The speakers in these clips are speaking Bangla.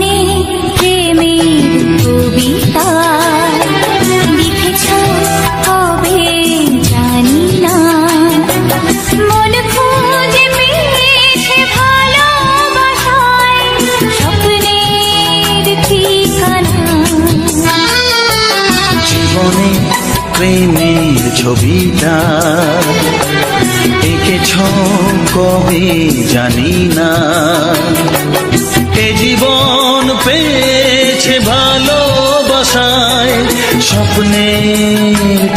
মনে প্রেমের কবিতা লিখেছ কবে জানি না, মন খুঁজে পেয়েছে ভালোবাসায় স্বপ্নের ঠিকানা। জীবনে প্রেমের ছবিটা এঁকেছ কবে জানি না, এ জীবন পেয়েছে ভালোবাসায় স্বপ্নের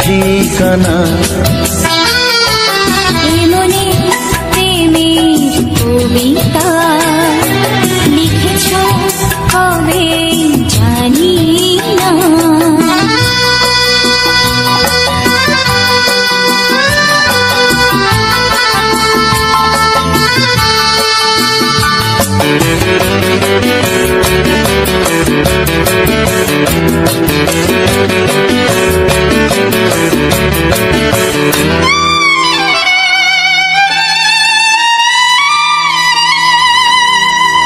ঠিকানা। মনে প্রেমের কবিতা লিখেছ কবে জানি না।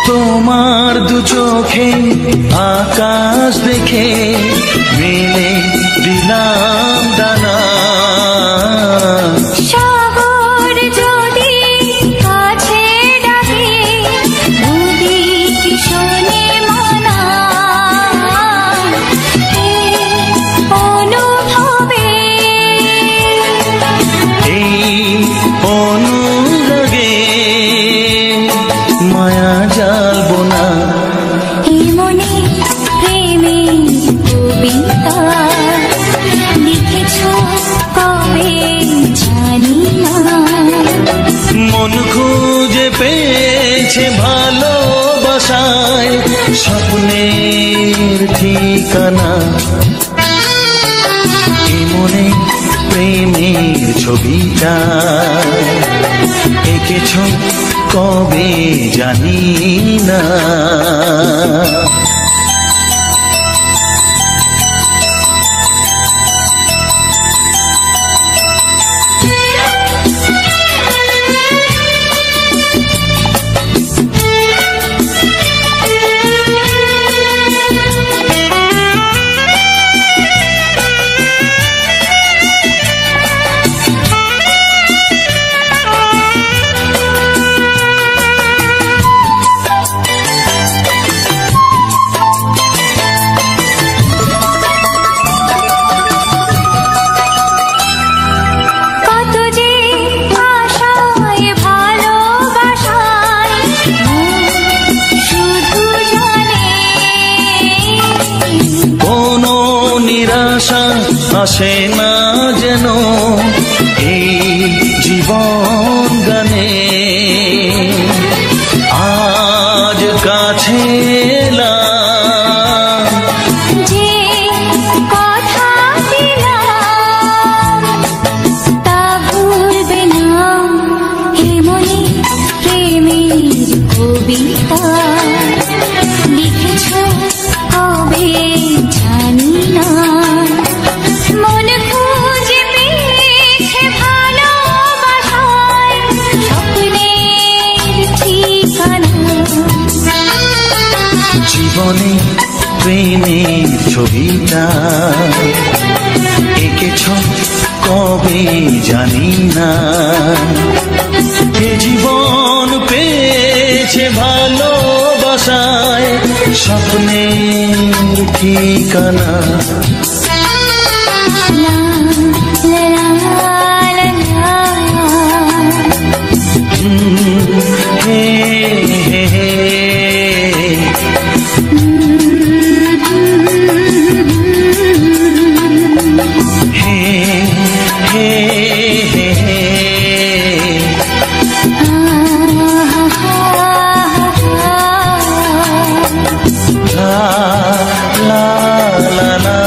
তোমার দু চোখে আকাশ দেখে মেলে দিলাম দানা, সাগর যদি কাছে ডাকে নদী কি শোনে মানা, অনুভবে এই অনুরাগে মায়া জ্বালবো না। মনে প্রেমের কবিতা লিখেছ কবে জানি না, মন খুঁজে পেয়েছে ভালোবাসায় স্বপ্নের ঠিকানা। মনে প্রেমের ছবিটা এঁকেছ কবে জানি না। আসে না যেন এই জীবন গানে, আজ কাছে এলাম যে কথা দিলাম তা ভুলবে না। হে মনে প্রেমের কবিতা লিখেছ কবে জানি না, মন খুঁজে পেয়েছে ভালোবাসায় স্বপ্নের ঠিকানা। জীবনে প্রেমের ছবিটা এঁকেছ কবে জানি না, এ জীবন পেয়েছে ভালোবাসায় স্বপ্নের ঠিকানা। la la la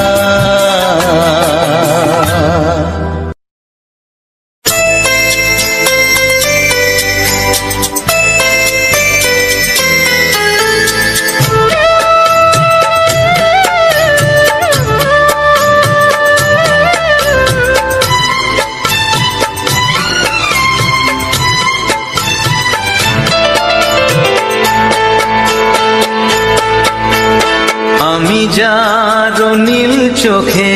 যার নীল চোখে,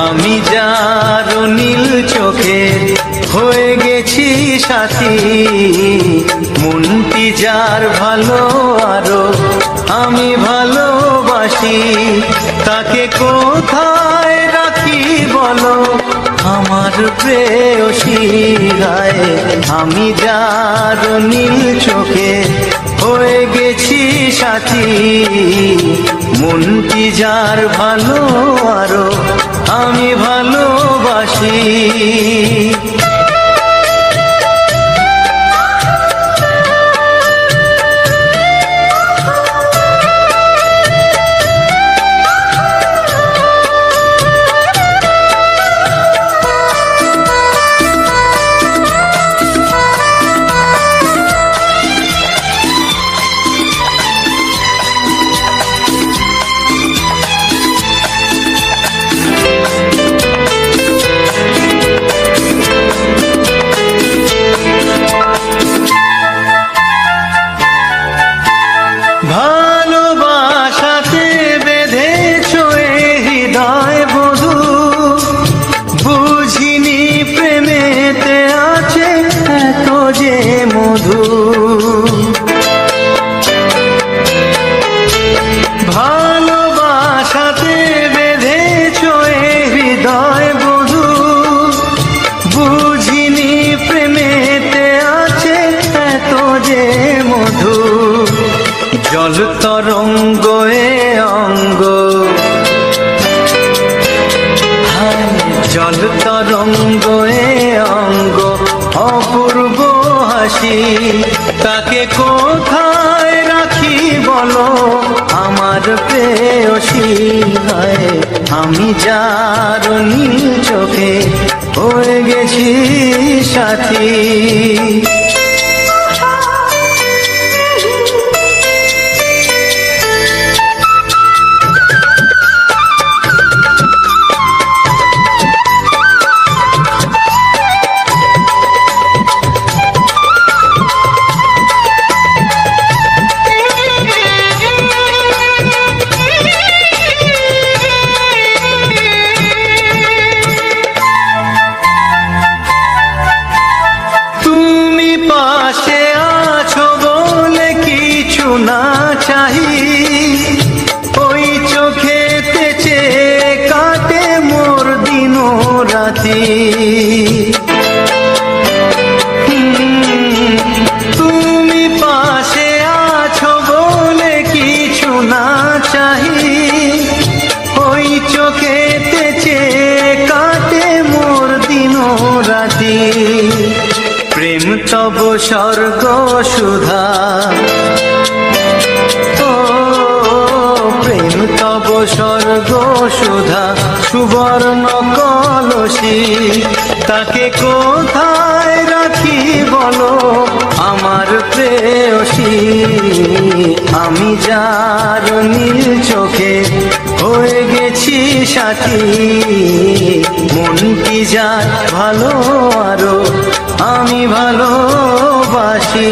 আমি যার নীল চোখে হয়ে গেছি সাথী, মনটি যার ভালো আরো আমি ভালোবাসি, তাকে কোথায় রাখি বলো আমার প্রেয়সী গায়ে। আমি যার নীল চোখে হয়ে গেছি সাথী, মনটি যার ভালো আরো আমি ভালোবাসি। ভালোবাসাতে বেঁধেছ হৃদয় বধূ, বুঝিনি প্রেমেতে আছে এত যে মধু। ভালোবাসাতে বেঁধেছ হৃদয় বধূ, বুঝিনি প্রেমেতে আছে এত যে মধু। জল তরঙ্গ এ অঙ্গ, জল তরঙ্গ এ অঙ্গ অপূর্ব হাসি, তাকে কোথায় রাখি বলো আমার প্রেয়সী গায়ে। আমি যার নীল চোখে হয়ে গেছি সাথী। পাশে আছো বলে কিছু না চাহি, ওই চোখেতে চেয়ে কাটে মোর দিন রাতি। তুমি পাশে আছো বলে কিছু না চাহি, ওই চোখেতে চেয়ে কাটে মোর দিন রাতি। প্রেম তব স্বর্গ সুধা, ও প্রেম তব স্বর্গ সুধা সুবর্ণ কলসী, তাকে কোথায় রাখি বলো আমার প্রেয়সী। আমি যার নীল চোখে হয়ে গেছি সাথী, মনটি যার ভালো আরো আমি ভালোবাসি।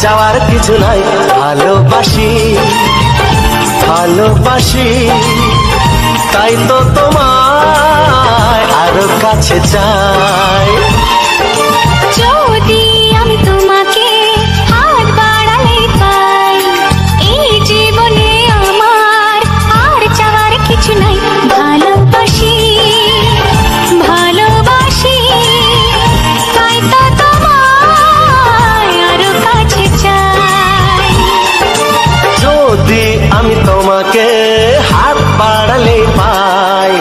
চাওয়ার কিছু নাই, ভালোবাসি ভালোবাসি, তাই তো তোমায় আরো কাছে চাই। যদি আমি তোমাকে হাত বাড়ালে পাই, এই জীবনে আমার তোমাকে হাত বাড়ালে পাই,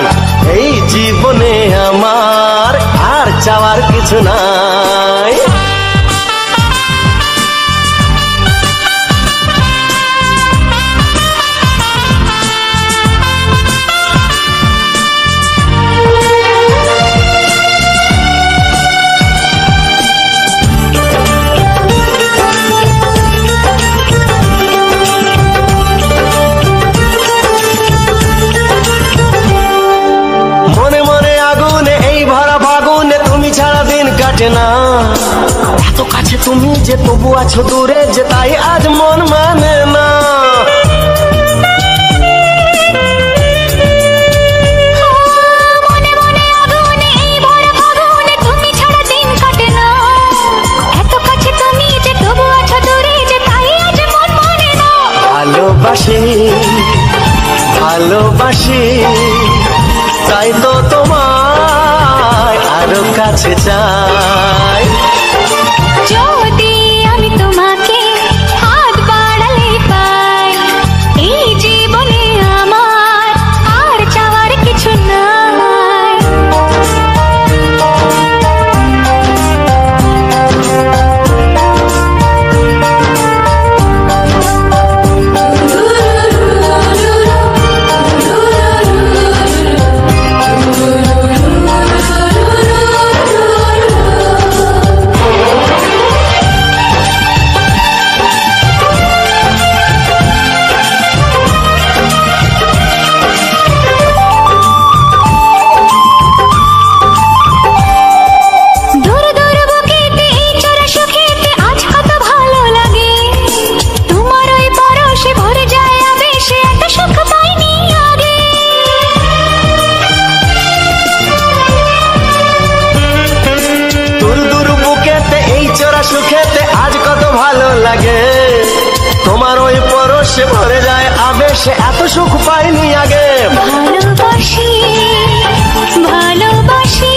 এই জীবনে আমার আর চাওয়ার কিছু নাই। না এত কাছে তুমি যে তবু আছো দূরে, যে তাই আজ মন মানে না। মনে মনে আগুনে এই ভরা ফাগুনে তুমি ছাড়া দিন কাটে না, এত কাছে তুমি যে তবু আছো দূরে, যে তাই আজ মন মানে না। ভালোবাসি ভালোবাসি তাই তো তোমায় আরো কাছে চাই। যদি আমি তোমাকে হাত বাড়ালে পাই, এই জীবনে আমার আর চাওয়ার কিছু নাই। সুখেতে আজ কত ভালো লাগে, তোমার ওই পরশে ভরে যায় আবেশে, এত সুখ পাইনি আগে। ভালোবাসি ভালোবাসি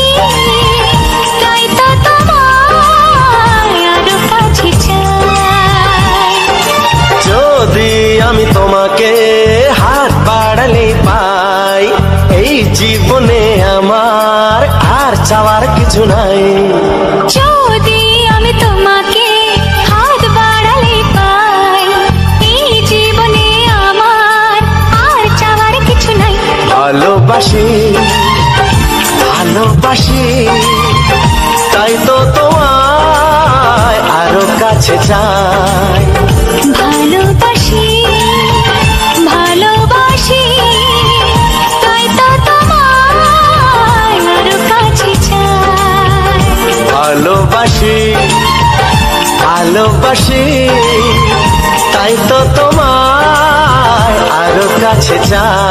তাই তো তোমায় আরো কাছে চাই। যদি আমি তোমাকে হাত বাড়ালে পাই, এই জীবনে আমার আর চাওয়ার কিছু নাই। যদি আমি তোমাকে হাত বাড়ালে পাই, এই জীবনে আমার আর চাওয়ার কিছু নাই। ভালোবাসি ভালোবাসি তাই তো তোমায় আরো কাছে চাই। ভালোবাসি ভালোবাসি তাই তো তোমায় আরো কাছে চাই। ভালোবাসি ভালোবাসি তাই তো তোমায় আরো কাছে চাই।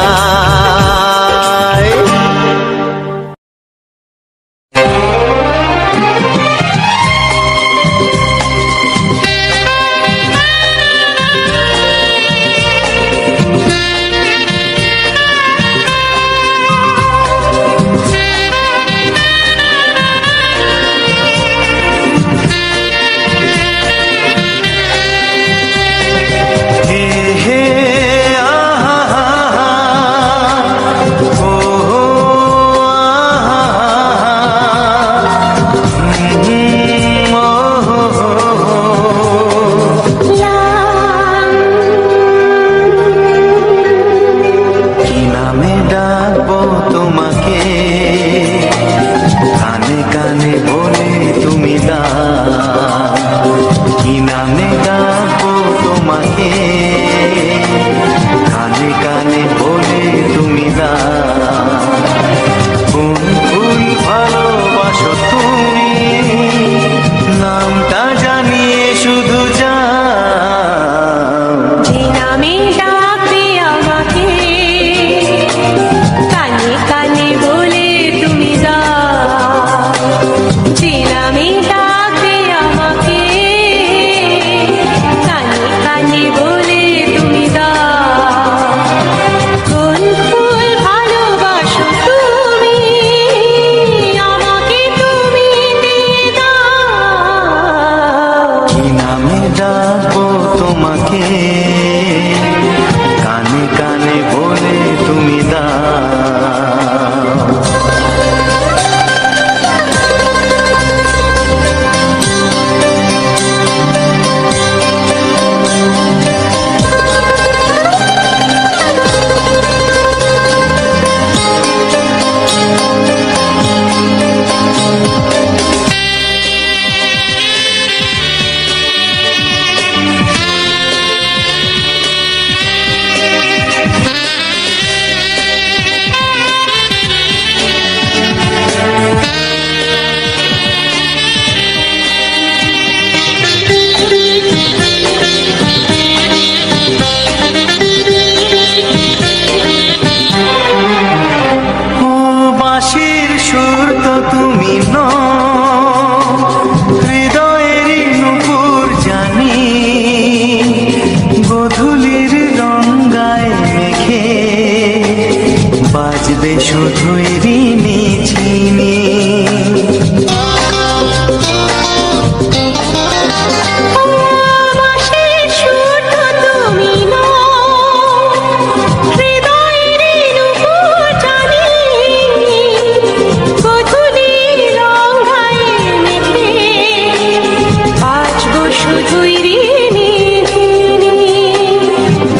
শুধুই ঋণী চিনি।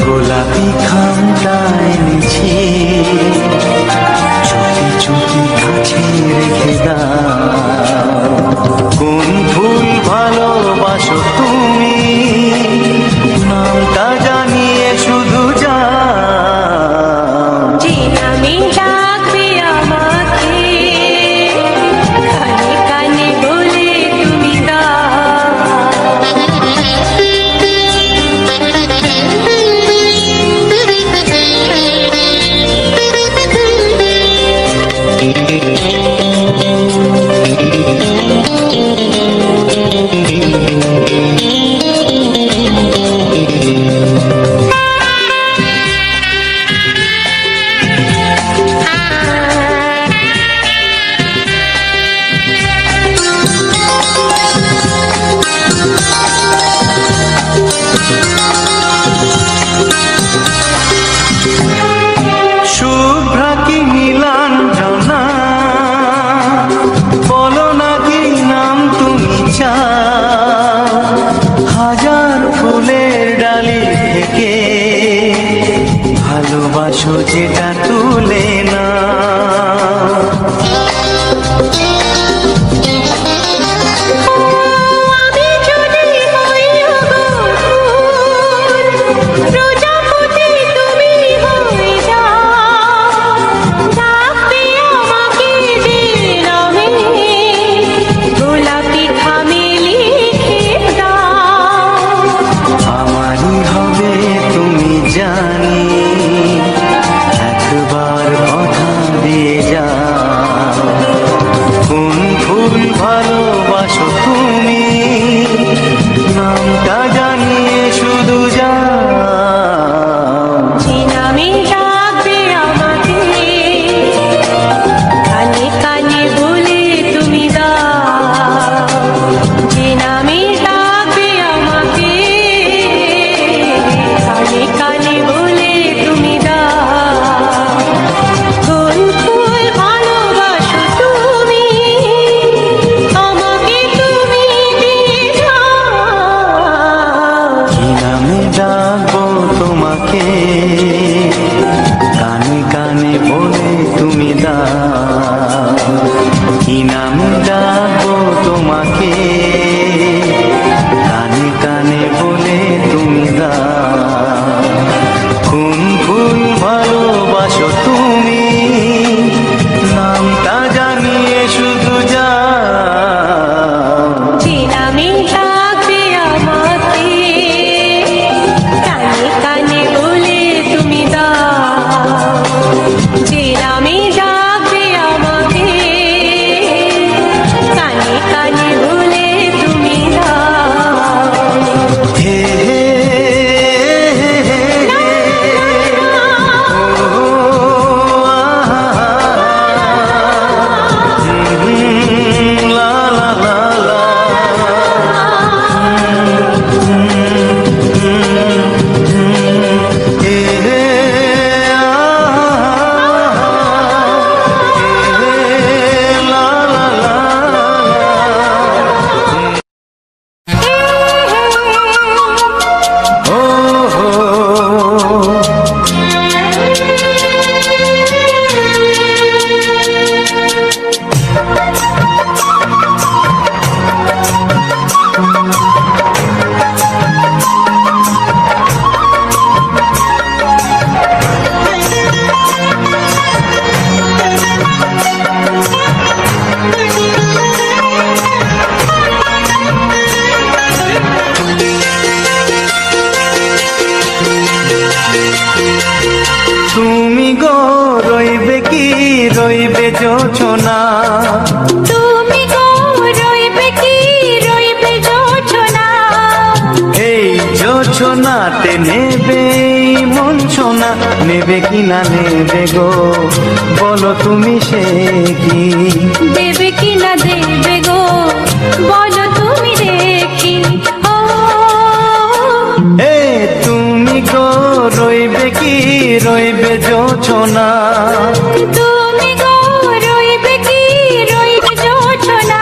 গোলাপি খামটা এনেছি, চুপি চুপি কাছে রেখে দাও। কোন ফুল ভালোবাসো তুমি, নামটা জানিয়ে শুধু যাও। যে নামে ডাকবে আমাকে, কানে কানে বলে তুমি শুভ্রা কি নীলাঞ্জনা, বলো না কি নাম তুমি চাও। হাজার ফুলের ডালি থেকে ভালোবাসো যেটা তুলে না। জানি একবার কথা দিয়ে যাও। কোন ফুল ভালোবাসো তুমি, নামটা জানিয়ে শুধু যাও। যে নামে ডাকবে আমাকে, কানে কানে বলে তুমি দাও। যে নামে ডাকবে আমাকে, কানে কানে বলে তুমি দাও। কোন ফুল ভালোবাসো তুমি, আমাকে তুমি দিয়ে যাও। কি নামে ডাকবো তোমাকে, কানে কানে বলে তুমি দাও। কি নামে ডাকবো তোমাকে, কানে কানে বলে তুমি দাও। কোন ফুল ভালোবাসো তুমি, নামটা জানিয়ে শুধু যাও। যে নামে ডাকবে আমাকে, কানে কানে বলে তুমি দাও। যে নামে ডাকবে আমাকে, কানে কানে বলে তুমি দাও। হে হে হে হে হে, ও আহা, লা লা লা লা, হে হে লা লা লা। ও হো নেবে কিনা নেবে গো, বলো তুমি সে কি। দেবে কি না দেবে গো, বলো তুমি দেখি। ও এ তুমি গো রইবে কি রইবে জোছনা, তুমি গো রইবে কি রইবে জোছনা।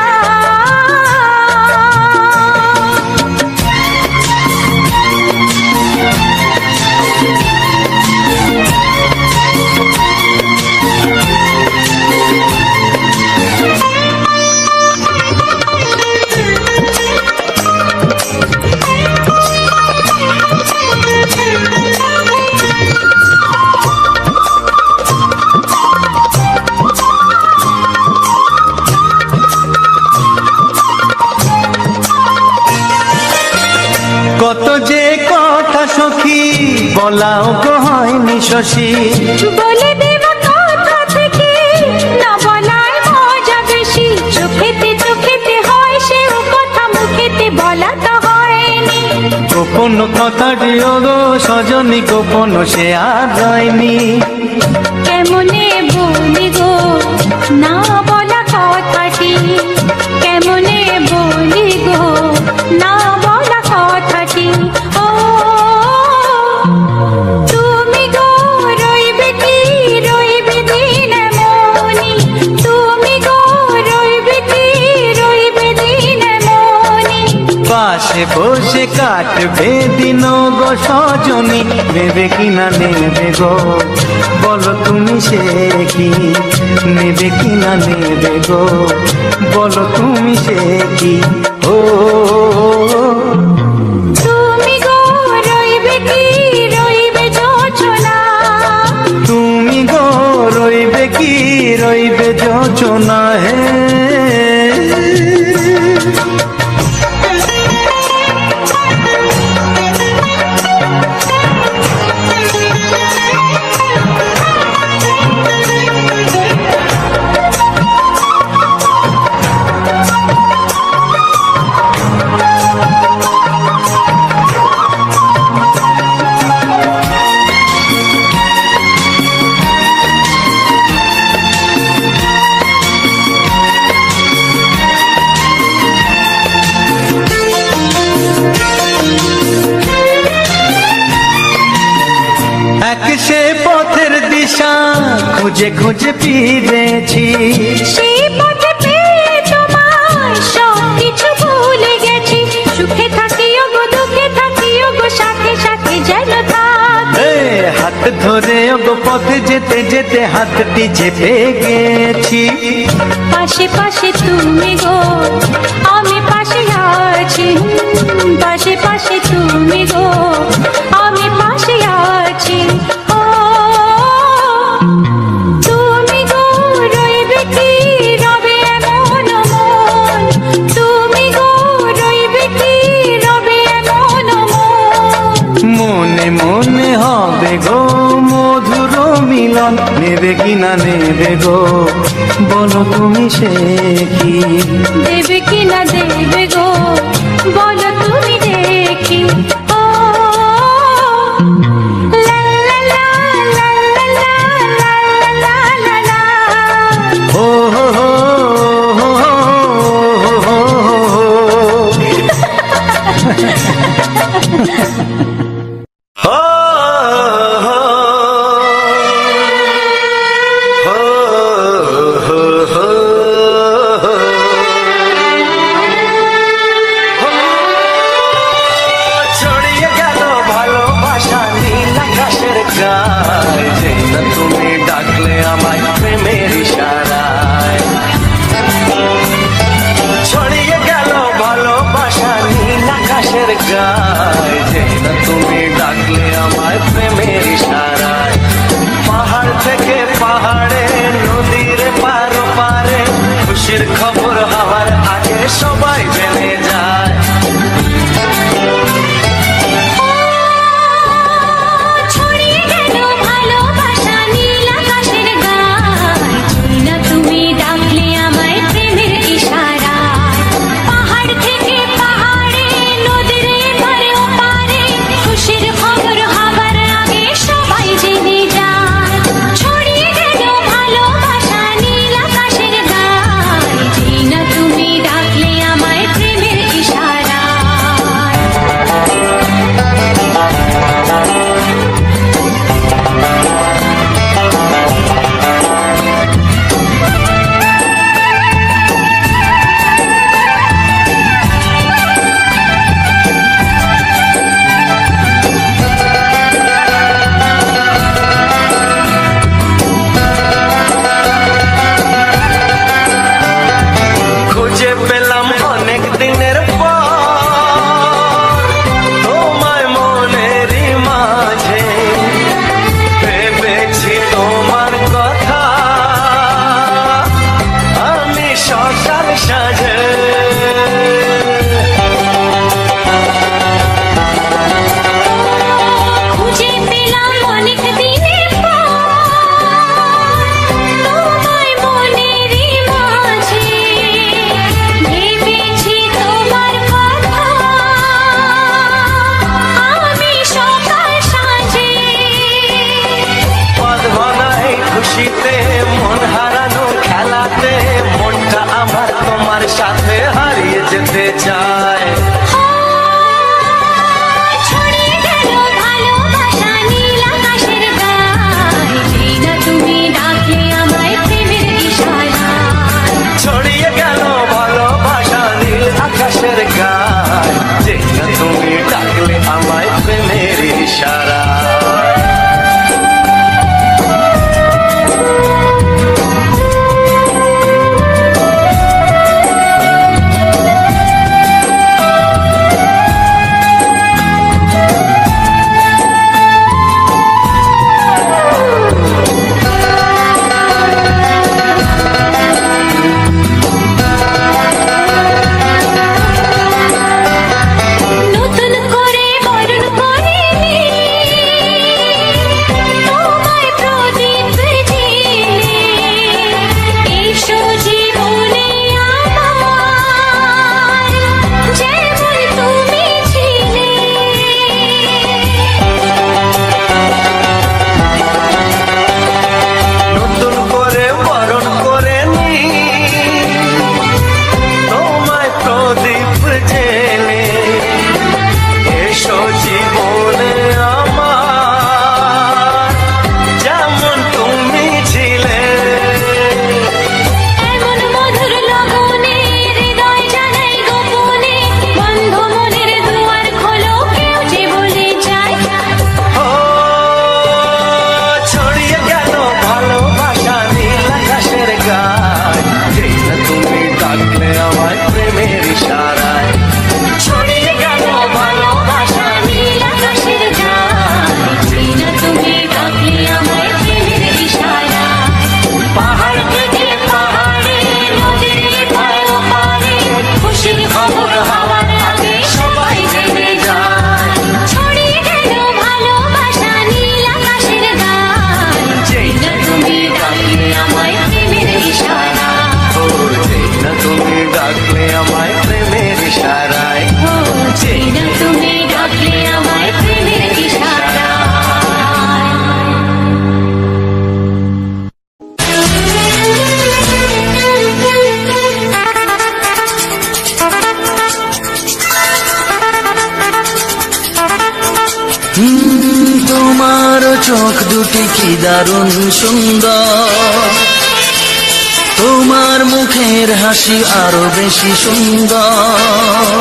কত যে কথা সখী বলাও গো হয়নি শশী, বলে দেব কথা থেকে না বলার মজা বেশি। চোখেতে হয় সেও কথা, মুখেতে বলা তো হয়নি। গোপন কথাটি ও গো সজনী গোপন সে আর রয়নি। কেমনে বলি গো না বলা কথাটি, কেমনে বলি গো না বলা কথাটি। ও তুমি গো রইবে কি রইবে দিন মনি, তুমি গো রইবে কি রইবে দিন মনি। পাশে বসে কাটবে দিন গো সজনী, নেবে কিনা নেবে গো, বলো তুমি সে কি। নেবে কিনা নেবে গো, বলো তুমি সে কি। ও তুমি গো রইবে কি রইবে জোছনা, তুমি গো রইবে কি রইবে যোচনা হে। এক সে পথের দিশা খুঁজে খুঁজে ফিরেছি, সেই পথে পেয়ে তোমায় সব কিছু ভুলে গেছি। সুখে থাকিও গো দুঃখে থাকিও গো, সাথে সাথে যেন থাকি। এ হাত ধরে গো পথে যেতে যেতে হাতটি চেপে গেছি। পাশে পাশে তুমি গো আমি পাশে আছি, পাশে পাশে তুমি গো আমি পাশে আছি। ও তুমি গো রইবে কি রবে এমন মন, তুমি গো রইবে কি রবে এমন মন। মনে মনে হবে গো মধুর মিলন, নেবে কিনা নেবে গো, বলো তুমি সে কি। দেবে কি না দেবে গো, বলো তুমি দেখি। ও লা লা লা লা লা লা লা লা লা। ও হো হো হো হো হো হো দুটি কি দারুণ সুন্দর, তোমার মুখের হাসি আরো বেশি সুন্দর।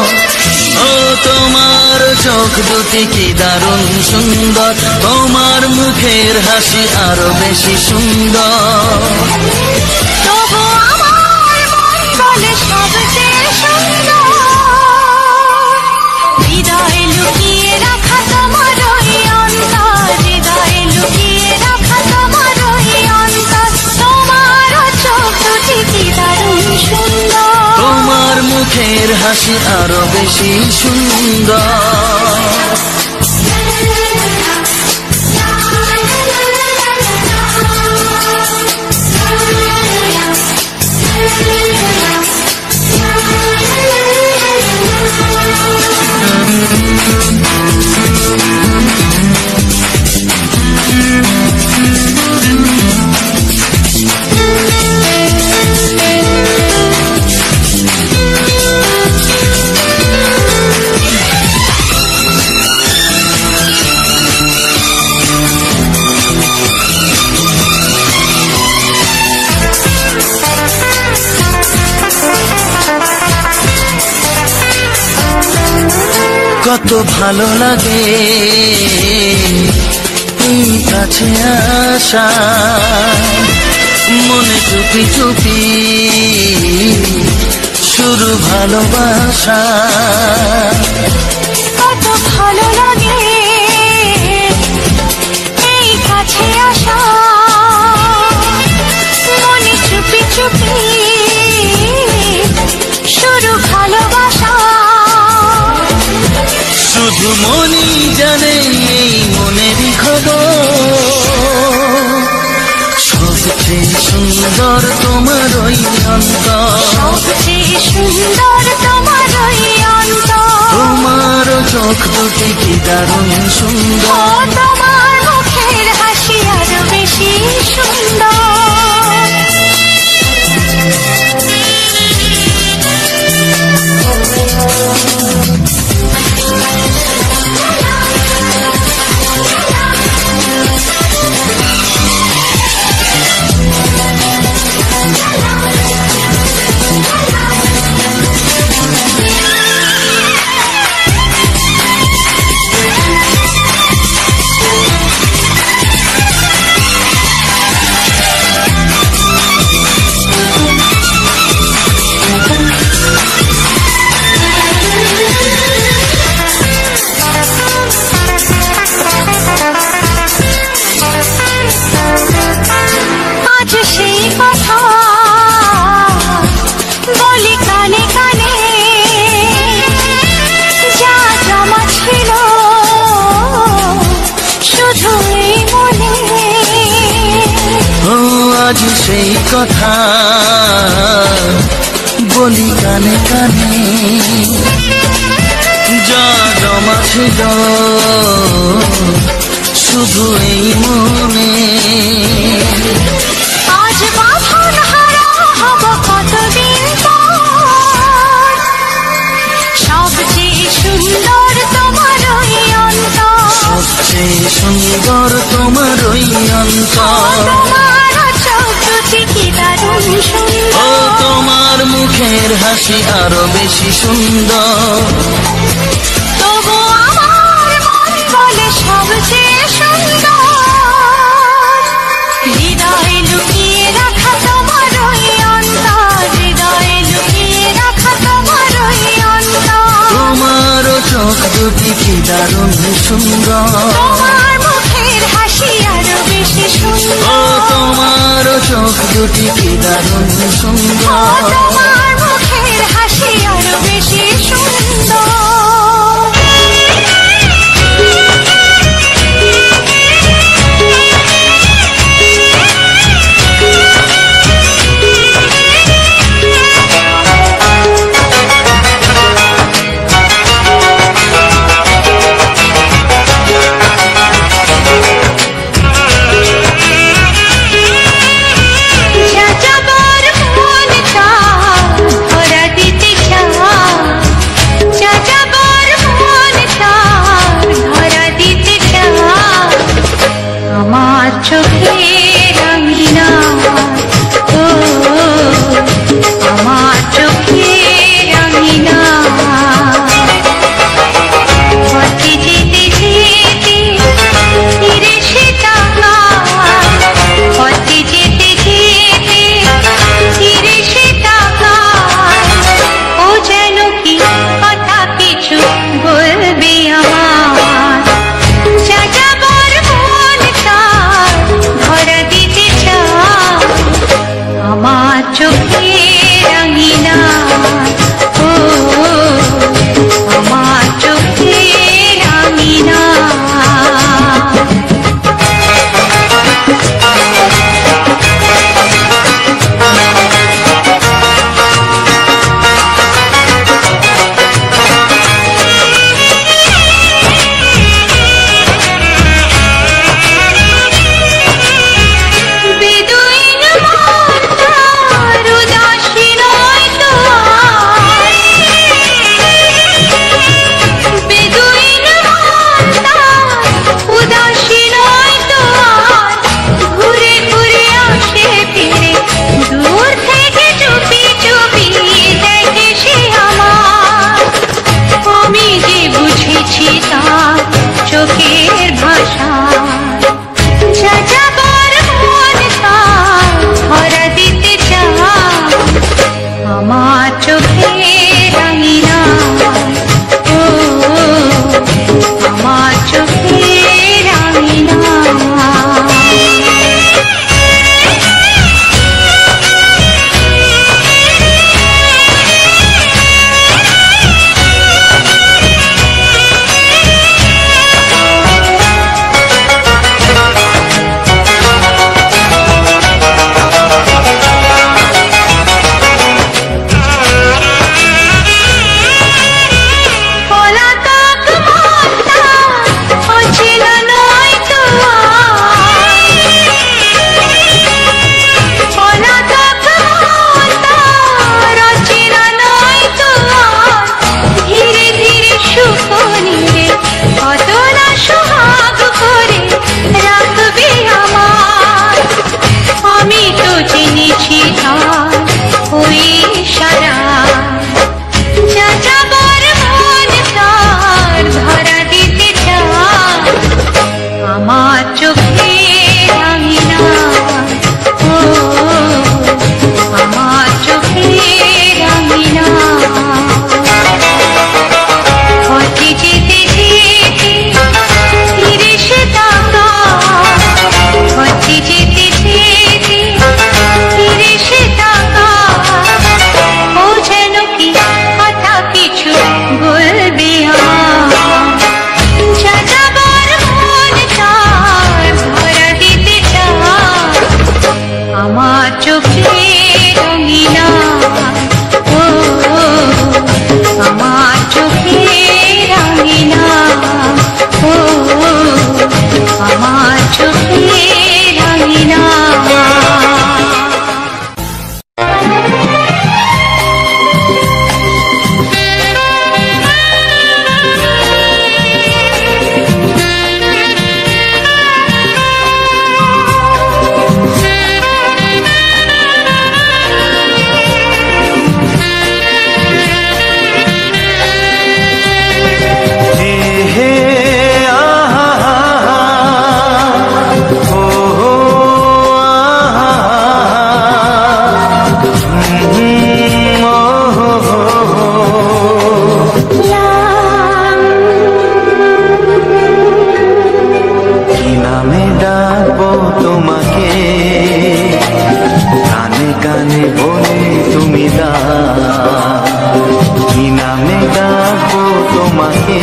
ও তোমার চোখ দুটি কি দারুণ সুন্দর, তোমার মুখের হাসি আরো বেশি সুন্দর। তবু আমার মন বলে সবচেয়ে সুন্দর, হৃদয়ে লুকিয়ে রাখা তোমার ওই অন্তর, হৃদয়ে লুকিয়ে রাখা তোমার ওই অন্তর। তোমার চোখ দুটি কি দারুণ সুন্দর, তোমার মুখের হাসি আরো বেশি সুন্দর। কত ভালো লাগে এই কাছে আসা, মনে চুপি চুপি শুরু ভালোবাসা। কত ভালো লাগে এই কাছে আসা, মনে চুপি চুপি শুরু ভালোবাসা। শুধু মনই জানে এই মনেরই খবর, সবচেয়ে সুন্দর তোমার ওই অন্তর, সবচেয়ে সুন্দর তোমার ওই অন্তর। তোমার চোখ দুটি কি দারুণ ও সুন্দর, তোমার মুখের হাসি আরো বেশি সুন্দর। আজ সেই কথা বলি কানে কানে, যা জমা ছিল শুধু এই মনে। ও আজ সেই কথা বলি কানে কানে, যা জমা ছিল শুধু এই মনে। আজ বাঁধন হারা হব কতদিন পর, সবচেয়ে সুন্দর তোমার ওই অন্তর, সবচেয়ে সুন্দর তোমার ওই অন্তর। তোমার চোখ দুটি কি দারুণ ও সুন্দর। তোমার মুখের হাসি আরো বেশি সুন্দর, তবু আমার মন বলে সবচেয়ে সুন্দর, হৃদয়ে লুকিয়ে রাখা তোমার ওই অন্তর, হৃদয়ে লুকিয়ে রাখা তোমার ওই অন্তর। তোমার চোখ দুটি কি দারুণ সুন্দর, তোমার মুখের হাসি আরো বেশি ও সুন্দর। তোমার চোখ দুটি কি দারুণ ও সুন্দর। তোমার মুখের হাসি আরো বেশি সুন্দর। যাযাবর মন চায় চোখের রাঙিনা, ও আমার চোখের রাঙিনা। পথে যেতে যেতে ফিরে সে তাকায়, পথে যেতে যেতে ফিরে সে তাকায়, ও যেন কি কথা কিছু বলবে আমার। যা যাবার মন তার ধরা দিতে চায় আমার চোখের রাঙিনা, ও আমার চোখের রাঙিনা। বেদুইন মন তার উদাসী নয় তো আর, বেদুইন মন তার উদাসী নয় তো আর, ঘুরে ঘুরে আসে ফিরে দূর থেকে চুপি চুপি দেখে সে আমার। আমি যে বুঝেছি তার চোখের ভাষা, যা যাবার মন তার ধরা দিতে চায় আমার চোখের রাঙিনা, ও আমার চোখের রাঙিনা। পলাতক মন তার অচেনা নয় তো আর, পলাতক মন তার অচেনা নয় তো আর, ধীরে ধীরে সুখনিরে কত না সোহাগ করে রাখবে আমার। আমি তো চিনেছি তার ওই সারা, যা যাবার মন তার ধরা দিতে চায় আমার চোখের রাঙিনা, ও আমার চোখের রাঙিনা। পথে যেতে যেতে ফিরে সে তাকায়, পথে যেতে যেতে ফিরে সে তাকায়, ও যেন কি কথা কিছু বলবে আমার। যা যাবার মন তার ধরা দিতে চায় আমার চোখের রাঙিনা, ও আমার চোখের রাঙিনা, ও আমার চোখের রাঙিনা। হে হে আহা, ও আহা, কি নামে ডাকবো তোমাকে, কানে কানে বলে তুমি দা, কি নামে ডাকবো তোমাকে,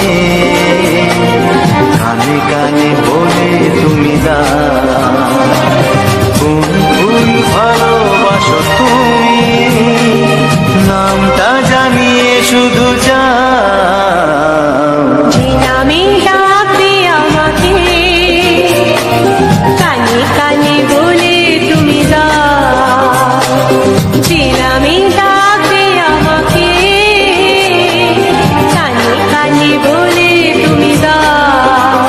কানে কানে বলে তুমি দা। কোন ফুল ভালোবাসো তুমি, নামটা জানিয়ে শুধু যাও। যে নামে ডাকবে আমাকে, কানে কানে বলে তুমি দাও। যে নামে ডাকবে আমাকে, কানে কানে বলে তুমি দাও।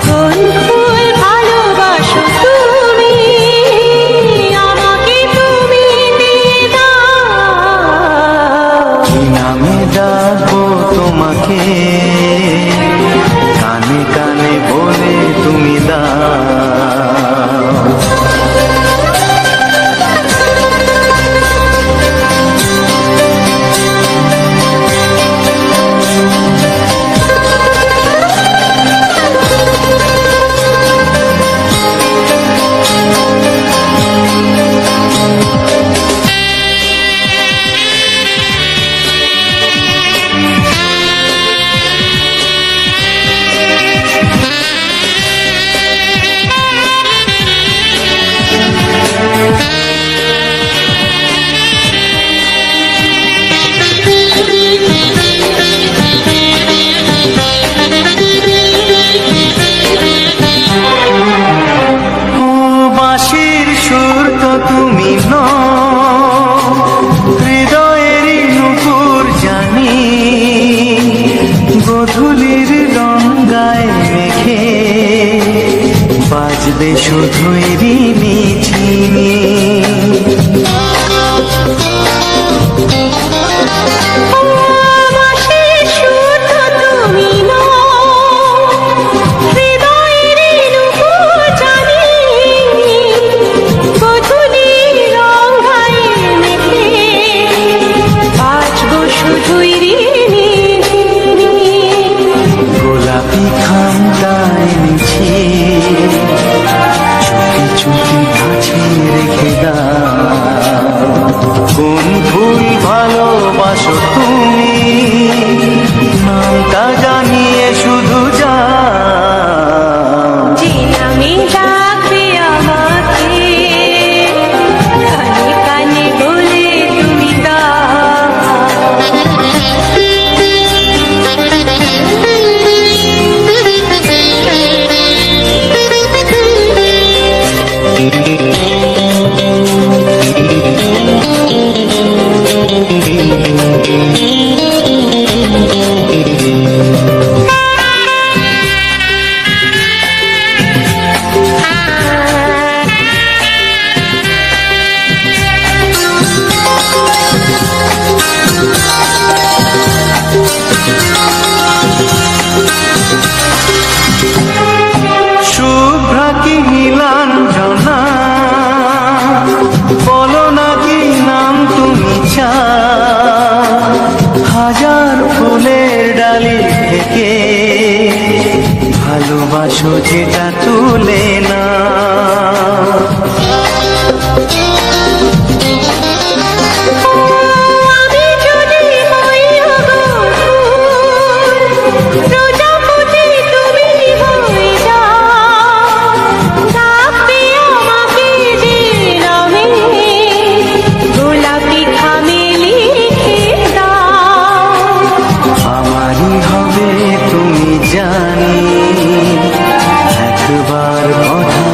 কোন ফুল ভালোবাসো বাজবে শুধুই রিমিঝিমি। গোলাপি খামটায় নিছি চুপি চুপি কাছে রেখে দাও। কোন ফুল ভালোবাসো তুমি নামটা জানিয়ে শুধু যাও। যে নামে ডাকবে আমাকে কানে কানে বলে তুমি শুভ্রা কি নীলাঞ্জনা বলো না কি নাম তুমি চাও। হাজার ফুলের ডালি থেকে ভালোবাসো যেটা তুলে না। আমারই হবে তুমি জানি একবার কথা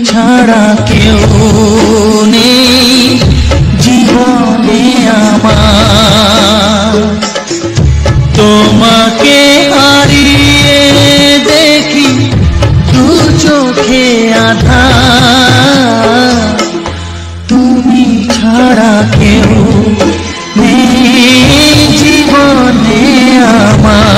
ছাড়া কেউ নেই জীবনে আমার। তোমাকে হারিয়ে দেখি দু চোখে আঁধার, তুমি ছাড়া কেউ নেই জীবনে আমার।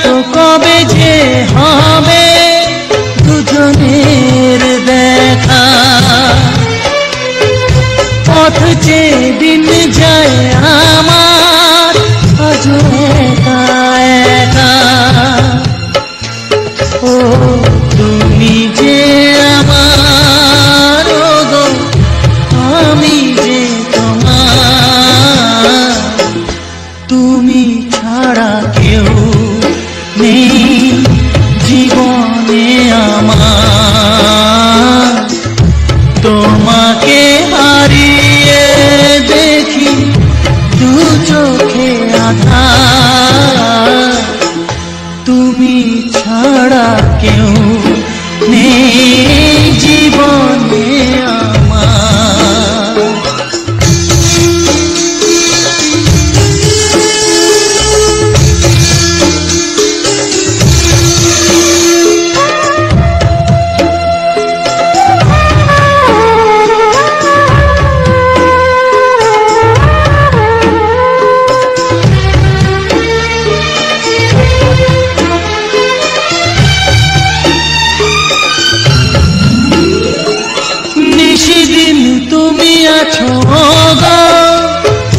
তো কবে যে হবে দুজনের দেখা, পথ চেয়ে দিন যায় আমার আজ একা একা। ও তুমি যে আমার, গো আমি যে তোমার, তুমি ছাড়া কেউ নেই জীবনে আমার। তোমাকে হারিয়ে দেখি দু চোখে আঁধার, তুমি ছাড়া কেউ নেই জীবনে আমার।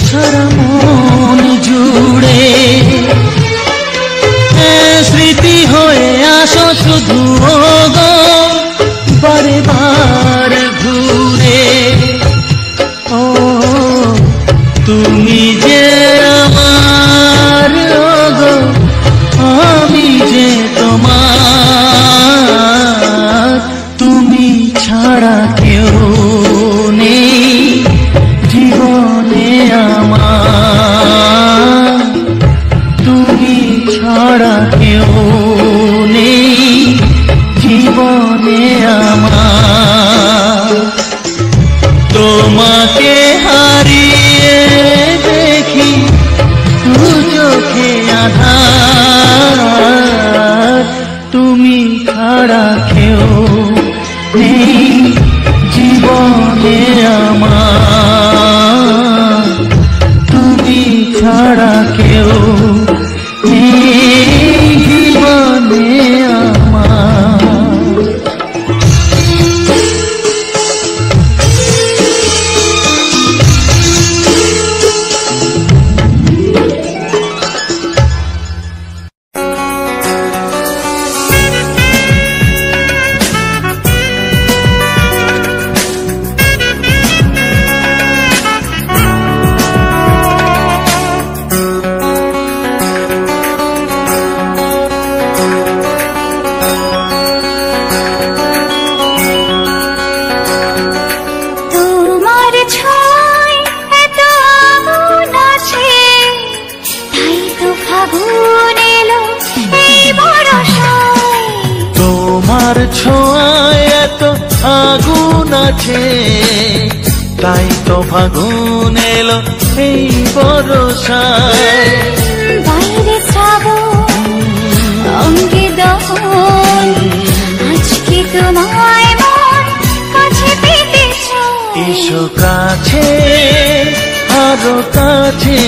সারা মন জুড়ে স্মৃতি হয়ে আসো শুধু গো বারে বার ঘুরে। ও তুমি যে আমার, গো আমি যে তোমার, তুমি ছাড়া কেউ নেই জীবনে আমার। তুমি ছাড়া কেউ নেই জীবনে আমার। তোমাকে হারিয়ে দেখি দু চোখে আঁধার, তুমি ছাড়া কেউ নেই জীবনে আমার। তুমি ছাড়া কেউ নেই জীবনে আমার। ছোঁয়ায় এত আগুন আছে, তাই তো ফাগুন এলো এই বরষায়। বাইরে শ্রাবণ অঙ্গে দহন, আজকে তোমায় মন কাছে পেতে চায়। এসো কাছে আরো কাছে,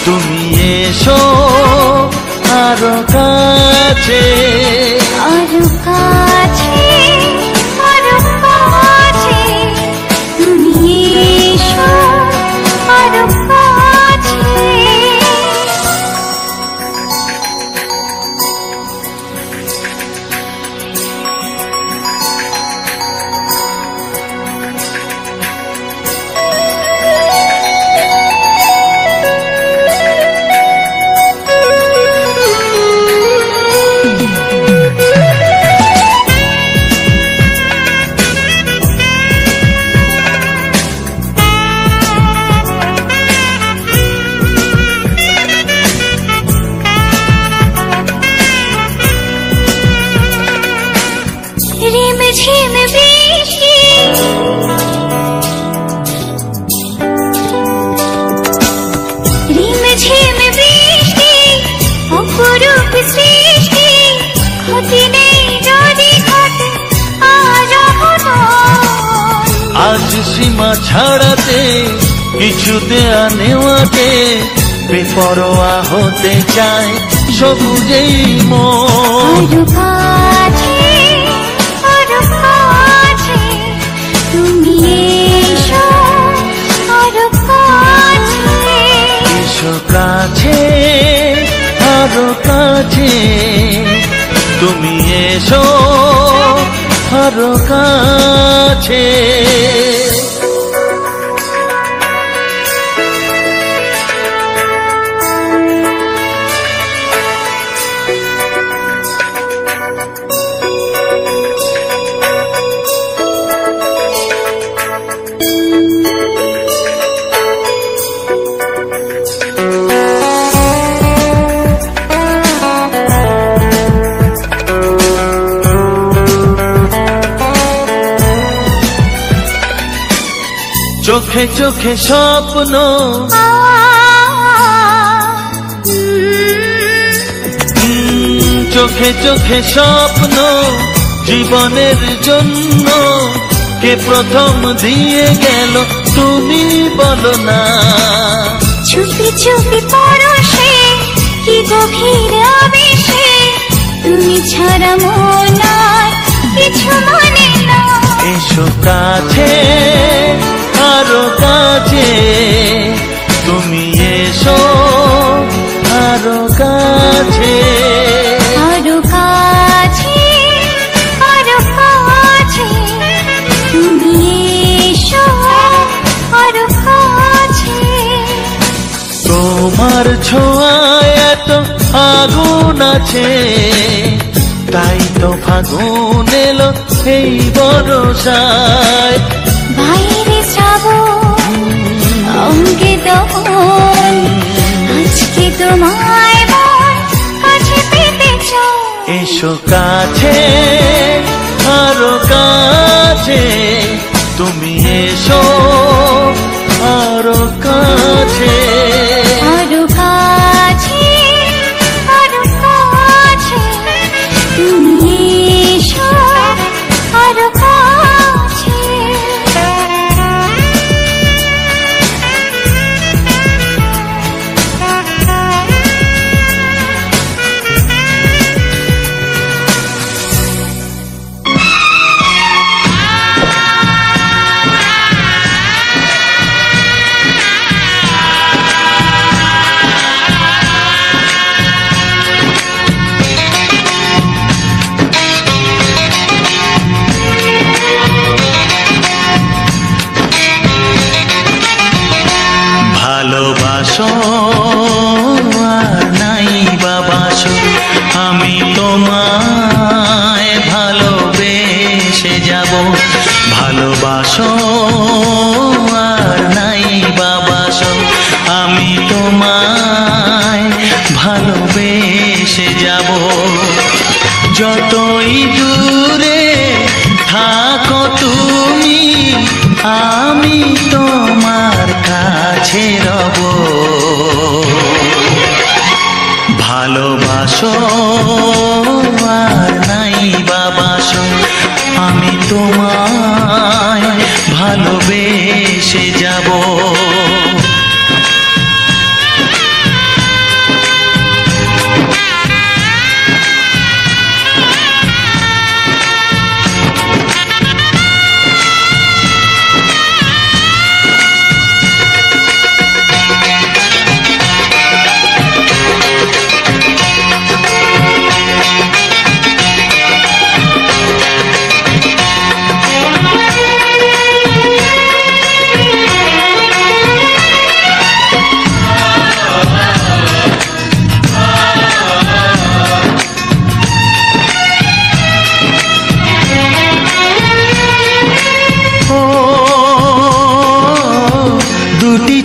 তুমি এসো আরো কাছে, আরো কাছে আরো কাছে, তুমি এসো আরো কাছে। সীমা ছাড়াতে কিছু দেয়া নেওয়াতে বেপরোয়া হতে চায় সবুজেই মন। আরো কাছে, আরো কাছে, তুমি এসো আরো কাছে। এসো কাছে, আরো কাছে, তুমি এসো আরো কাছে। চোখে চোখে স্বপ্ন, চোখে চোখে স্বপ্ন জীবনের জন্য কে প্রথম দিয়ে গেল তুমি বলো না। চুপি চুপি পরশে কি গভীর আবেশে, তুমি ছাড়া মন আর কিছু মনে না। এসো কাছে, আরো কাছে, তুমি এসো আরো কাছে। আরো কাছে, আরো কাছে, তুমি এসো আরো কাছে। তোমার ছোঁয়ায় এত আগুন আছে, তাই তো ফাগুন এলো এই বরসায়। বাইরে শ্রাবণ, অঙ্গে দহন, আজকে তোমায় মন কাছে পেতে চাই। এসো কাছে, আরো কাছে, তুমি এসো আরো কাছে। আরো কাছে, আরো কাছে, তুমি এসো আরো কাছে। ভালোবাসো আর নাই বাবাসো, আমি তোমায় ভালোবেসে যাব। ভালোবাসো আর নাই বাবাসো, আমি তোমায় ভালোবেসে যাব। যতই দূরে থাকো তুমি, আমি তোমার কাছে রব। ভালোবাসো আর নাই বাবাসো, আমি তোমায় ভালোবেসে যাব।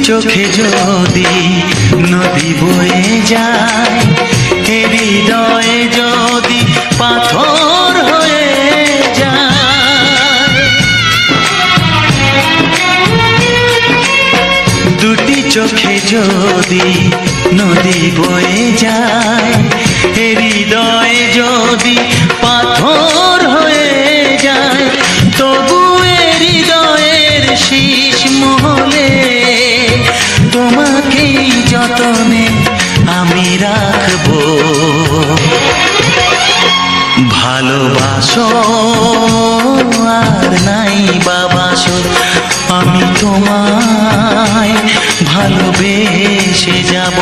চোখে যদি নদী বয়ে যায়, হৃদয়ে যদি পাথর হয়ে যায়। দুটি চোখে যদি নদী বয়ে যায়, হৃদয়ে যদি পাথর হয়ে যায়, তবু হৃদয়ের যতনে আমি রাখবো। ভালোবাসো আর নাই বাবাসো, আমি তোমায় ভালোবেসে যাব।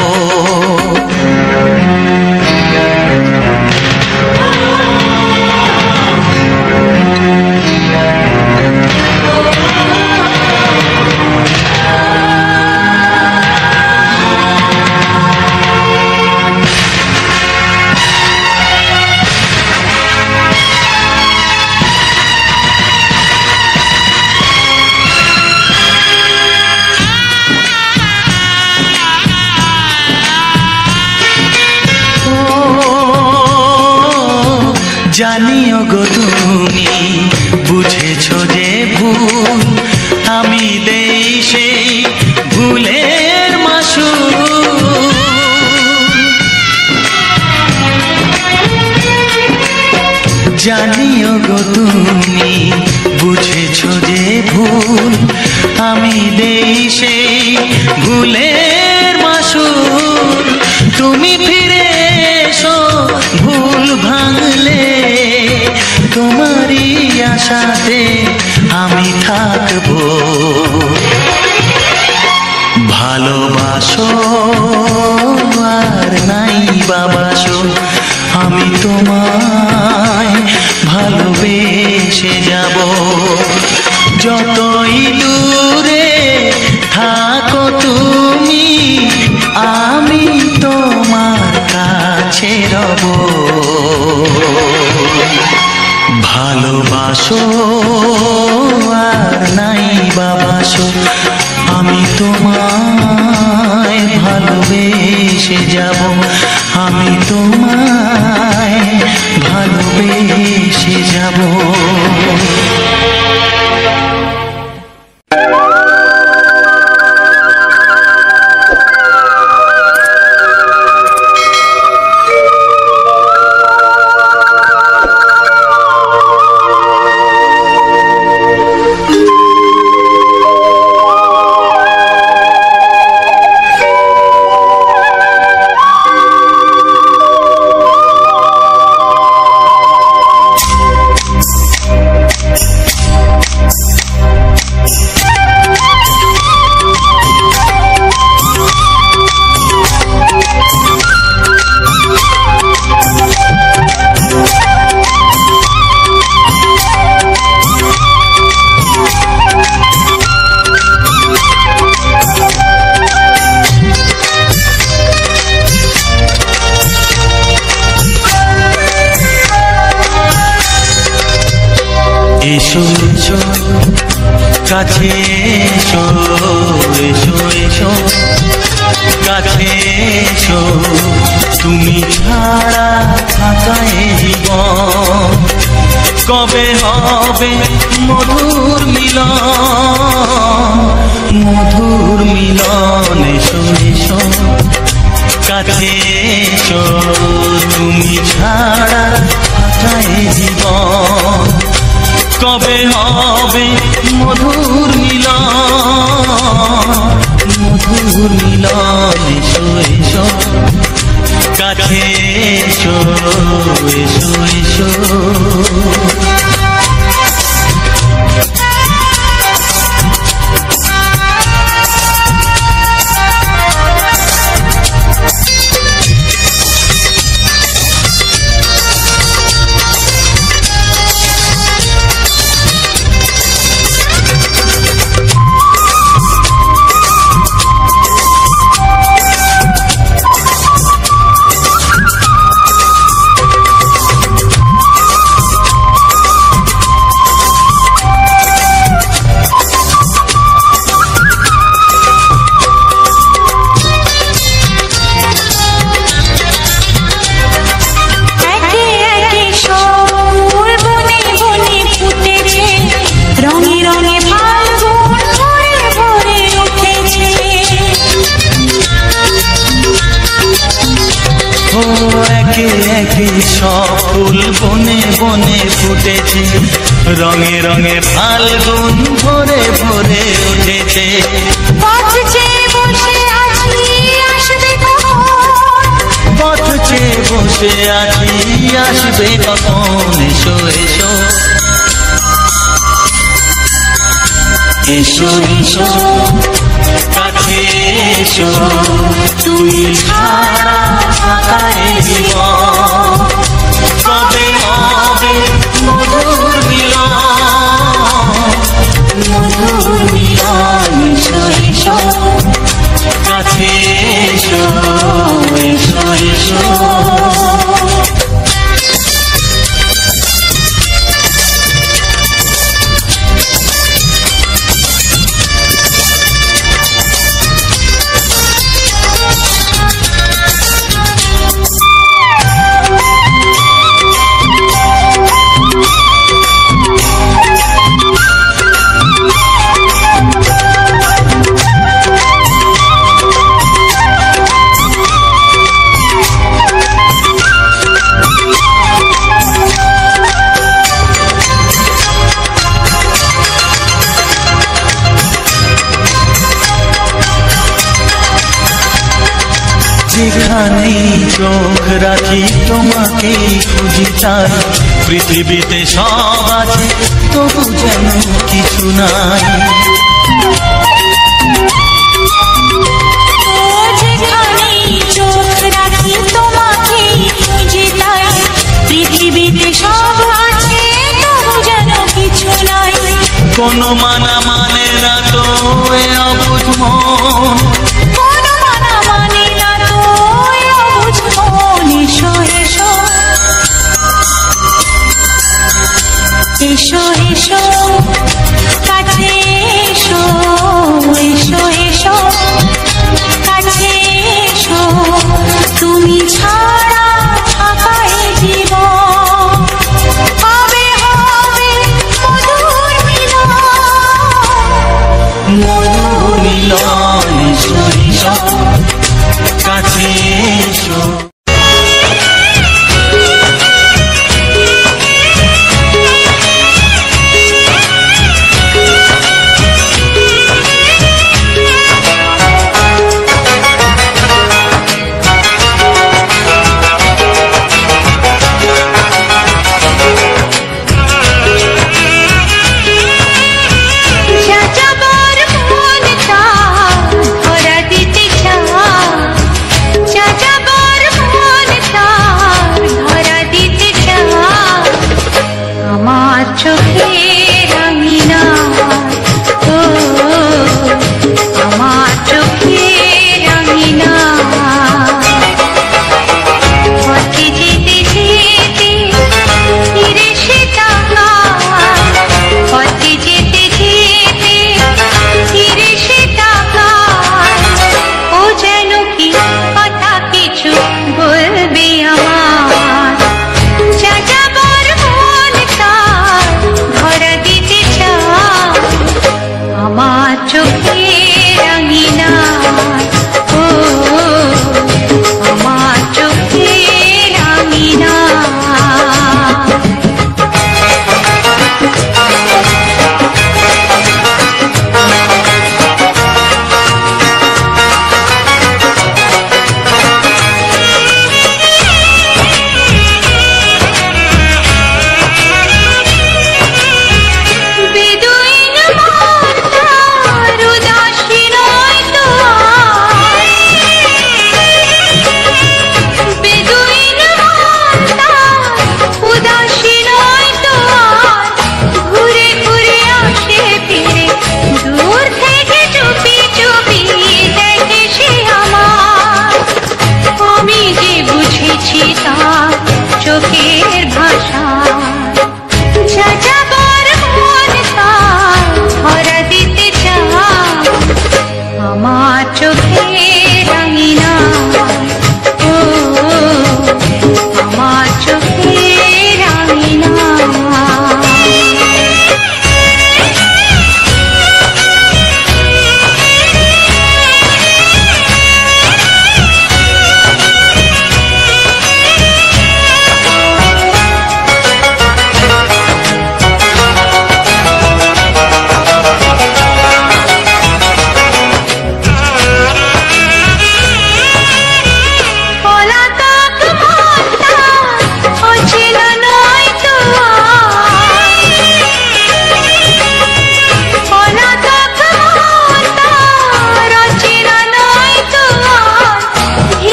জানিও গো তুমি বুঝেছো যে ভুল, আমি দেই সেই ভুলের মাসুল। জানিও গো তুমি বুঝেছো যে ভুল, আমি দেই সেই ভুলের মাসুল। তুমি ফিরে এসো ভুল ভাঙলে, তোমারই আশাতে আমি থাকবো। ভালোবাসো আর নাই বাবাসো, আমি তোমায় ভালোবেসে যাব। যতই দূরে থাকো তুমি, আমি তোমার কাছে রব। ভালোবাসো আর নাই বাবাসো, আমি তোমায় ভালোবেসে যাব। আমি তোমায় ভালোবেসে যাব। এসো এসো কাছে এসো, এসো এসো কাছে এসো, তুমি ছাড়া থাকা এই জীবন কবে হবে মধুর মিলন, মধুর মিলন। এসো এসো কাছে এসো, তুমি ছাড়া থাকা এই জীবন কবে হবে মধুর মিলন, মধুর মিলন। এসো এসো কাছে এসো, এসো এসো। সব ফুল বনে বনে ফুটেছে, রঙে রঙে ফাল্গুন ভরে ভরে উঠেছে। বসে আছি আসবে বসে আছি আসবে কখন এসো এসো এসো এসো কাছে এসো তুমি ছাড়া থাকায় জীবন কবে হবে মধুর মিলন মধুর মিলন এসো এসো কাছে এসো এসো এসো যেখানে চোখ রাখি তোমাকে খুঁজি চাই পৃথিবীতে সব আছে তবু যেন কিছু নাই যেখানে চোখ রাখি তোমাকে খুঁজি চাই পৃথিবীতে সব আছে তবু যেন কিছু নাই কোনো মানা মানে না তো এ অবুঝ মন এসো এসো কাছে এসো এসো এসো কাছে এসো তুমি ছাড়া থাকায় জীবন হবে হবে মধুর মিলন মধুর মিলন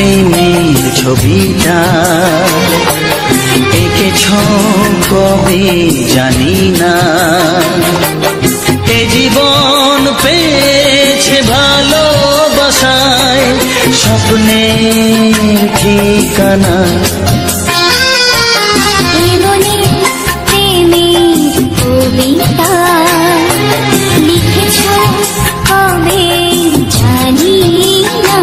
প্রেমের ছবিটা এঁকেছ কবে জানি না, এ জীবন পেয়েছে ভালোবাসায় স্বপ্নের ঠিকানা। কবিতা লিখেছ কবে জানি না,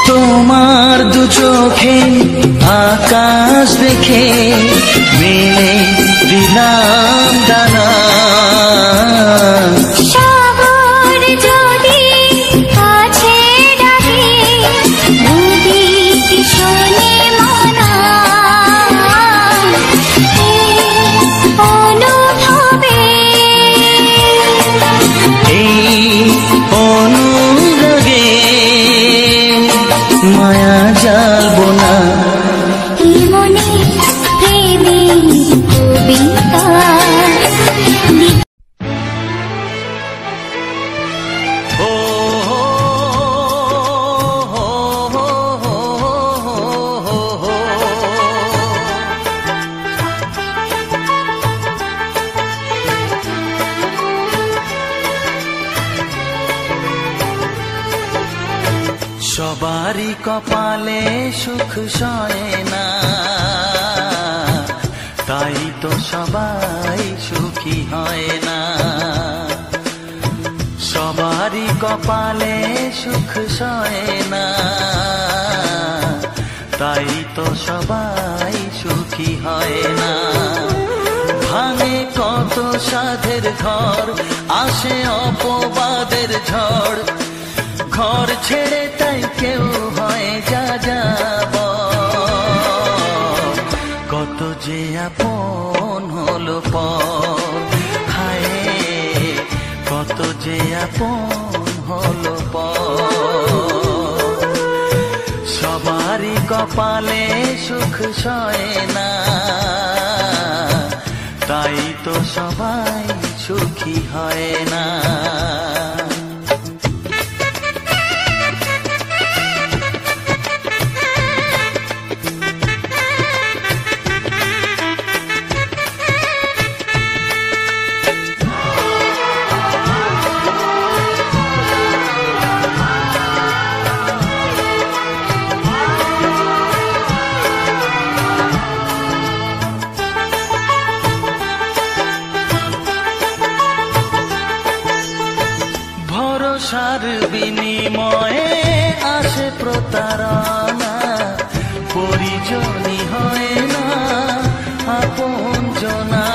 তোমার দু চোখে আকাশ দেখে মেলে দিলাম দানা। সাগর যদি কাছে ডাকে নদী কি শোনে মনা, অনুভবে এই অনুরাগে মায়া জ্বালবো না। মনে প্রেমের কবিতা সবারই কপালে সুখ সয় না, তাই তো সবাই সুখী হয় না। সবারই কপালে সুখ সয় না, তাই তো সবাই সুখী হয় না। ভাঙে কত সাধের ঘর, আসে অপবাদের ঝড়, ঘর ছেড়ে তাই কেউ হয় যা যাব। কত যে আপন হলো পর, হায় কত যে আপন হলো পর। সবারই কপালে সুখ সয় না, তাই তো সবাই সুখী হয় না। ভরসার বিনিময়ে আসে প্রতারণা, পরিজনই হয় না আপনজনা।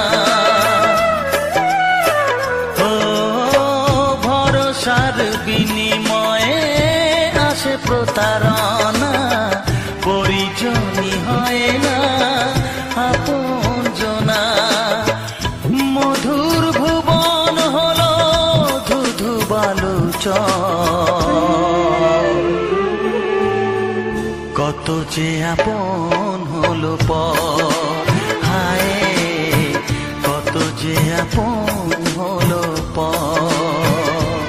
ও ভরসার বিনিময়ে আসে প্রতারণা, পরিজনই হয় না আপনজনা। মধুর ভুবন হলো ধুধু কত যে আপন হলো পর, হায় কত যে আপন হলো পর।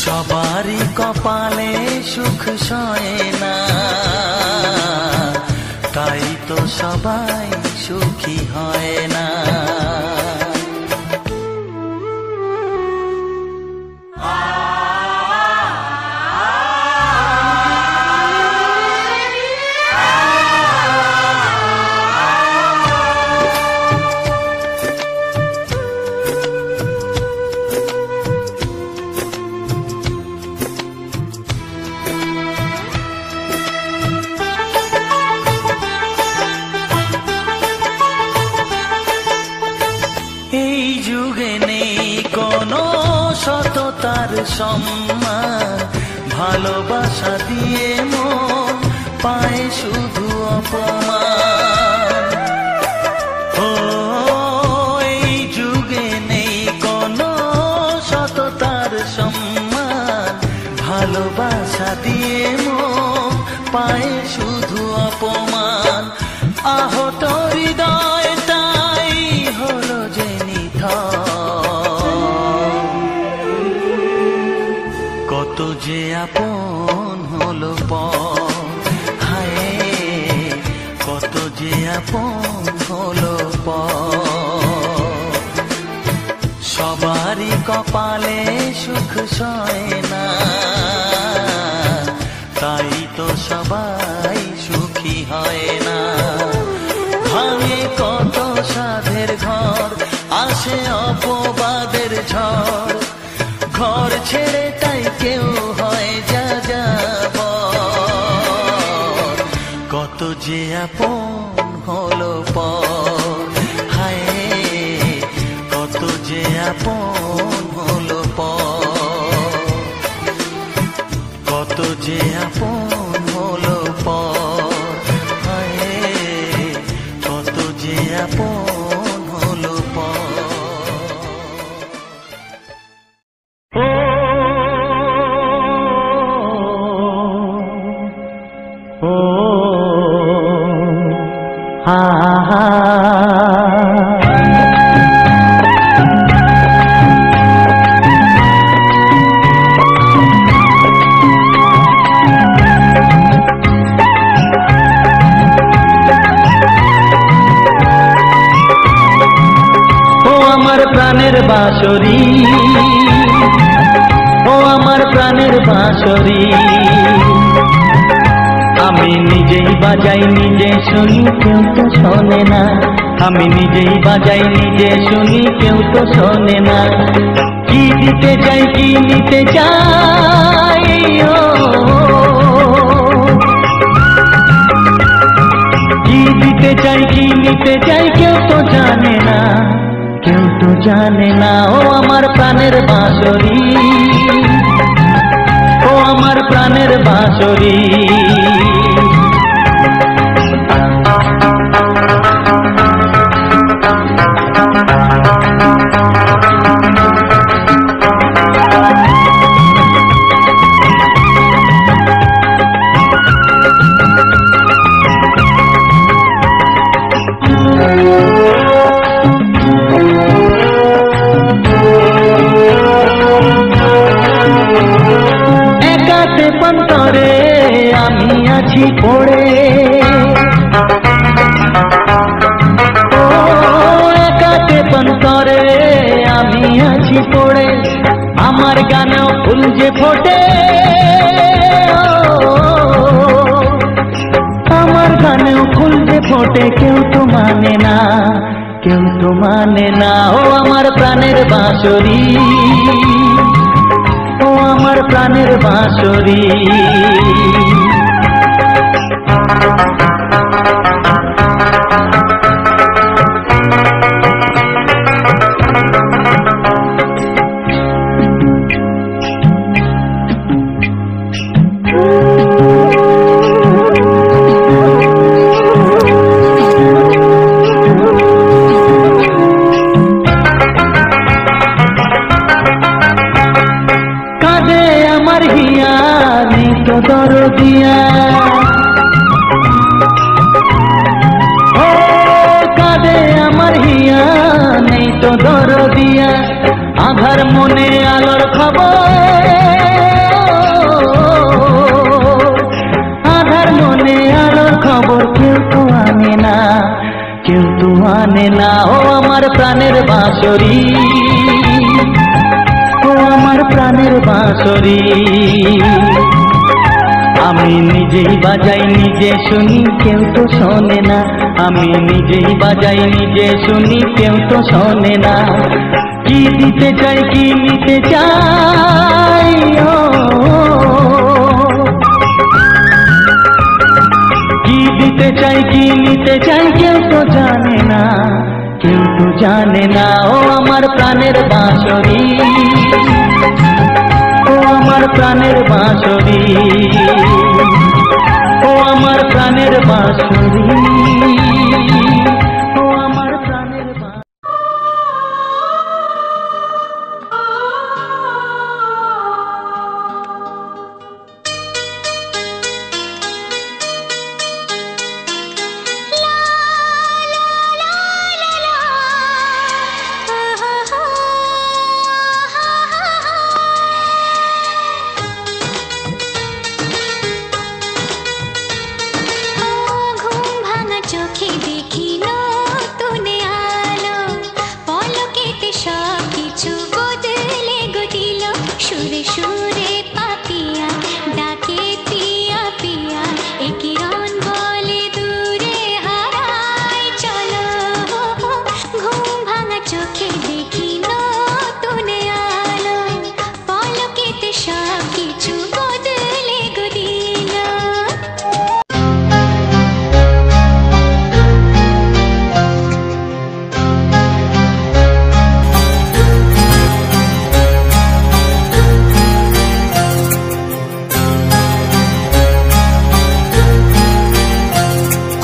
সবারই কপালে সুখ সয় না, তাই তো সবাই সুখী হয় না। এই যুগে নেই কোনো সততার সম্মান, ভালোবাসা দিয়ে মন পায় শুধু অপমান। ভালোবাসা দিয়ে মন পায়ে শুধু অপমান, আহত হৃদয়টাই হলো যে নিথর। কত যে আপন হলো পর, হায় কত যে আপন হলো পর। সবারই কপালে সুখ সয় না, তাই তো সবাই সুখী হয় না। ভাঙে কত সাধের ঘর, আসে অপবাদের ঝড়, ঘর ছেড়ে তাই কেউ হয় যা যাবর। কত যে আপন হলো পর, হায় কত যে আপন হলো পর। কত যে আপন হলো পর, হায় কত যে আপন হলো পর। ও হা হা প্রাণের বাঁশরি, ও আমার প্রাণের বাঁশরি, আমি নিজেই বাজাই নিজে শুনি কেউ তো শোনে না। আমি নিজেই বাজাই নিজে শুনি কেউ তো শোনে না। কি দিতে চাই কি নিতে চাই, কি দিতে চাই কি নিতে চাই কেউ তো জানে না, কেউ তো জানে না। ও আমার প্রাণের বাঁশরি, ও আমার প্রাণের বাঁশরি। পন্তরে আমি আছি পড়ে, ও একাতে পন্তরে আমি আছি পড়ে। আমার গানেও ফুল যে ফোটে, আমার গানেও ফুল যে ফোটে, কেউ তো মানে না, কেউ তো মানে না। ও আমার প্রাণের বাঁশরি, ও আমার প্রাণের বাঁশরি। দরদিয়া ও কাঁদে আমার হিয়া, নেই তো দরদিয়া। আধার মনে আলোর খবর, আধার মনে আলোর খবর কেউ তো আনে না, কেউ তো আনে না। ও আমার প্রাণের বাঁশরি, ও আমার প্রাণের বাঁশরি। আমি নিজেই বাজাই নিজে শুনি কেউ তো শোনে না, আমি নিজেই বাজাই নিজে শুনি কেউ তো শোনে না। কি দিতে চাই কি নিতে চাই, কি দিতে চাই কি নিতে চাই কেউ তো জানে না, কেউ তো জানে না। ও আমার প্রাণের বাঁশরি, ও আমার প্রাণের বাঁশরি, ও আমার প্রাণের বাঁশরি, ও আমার প্রাণের বাঁশরি।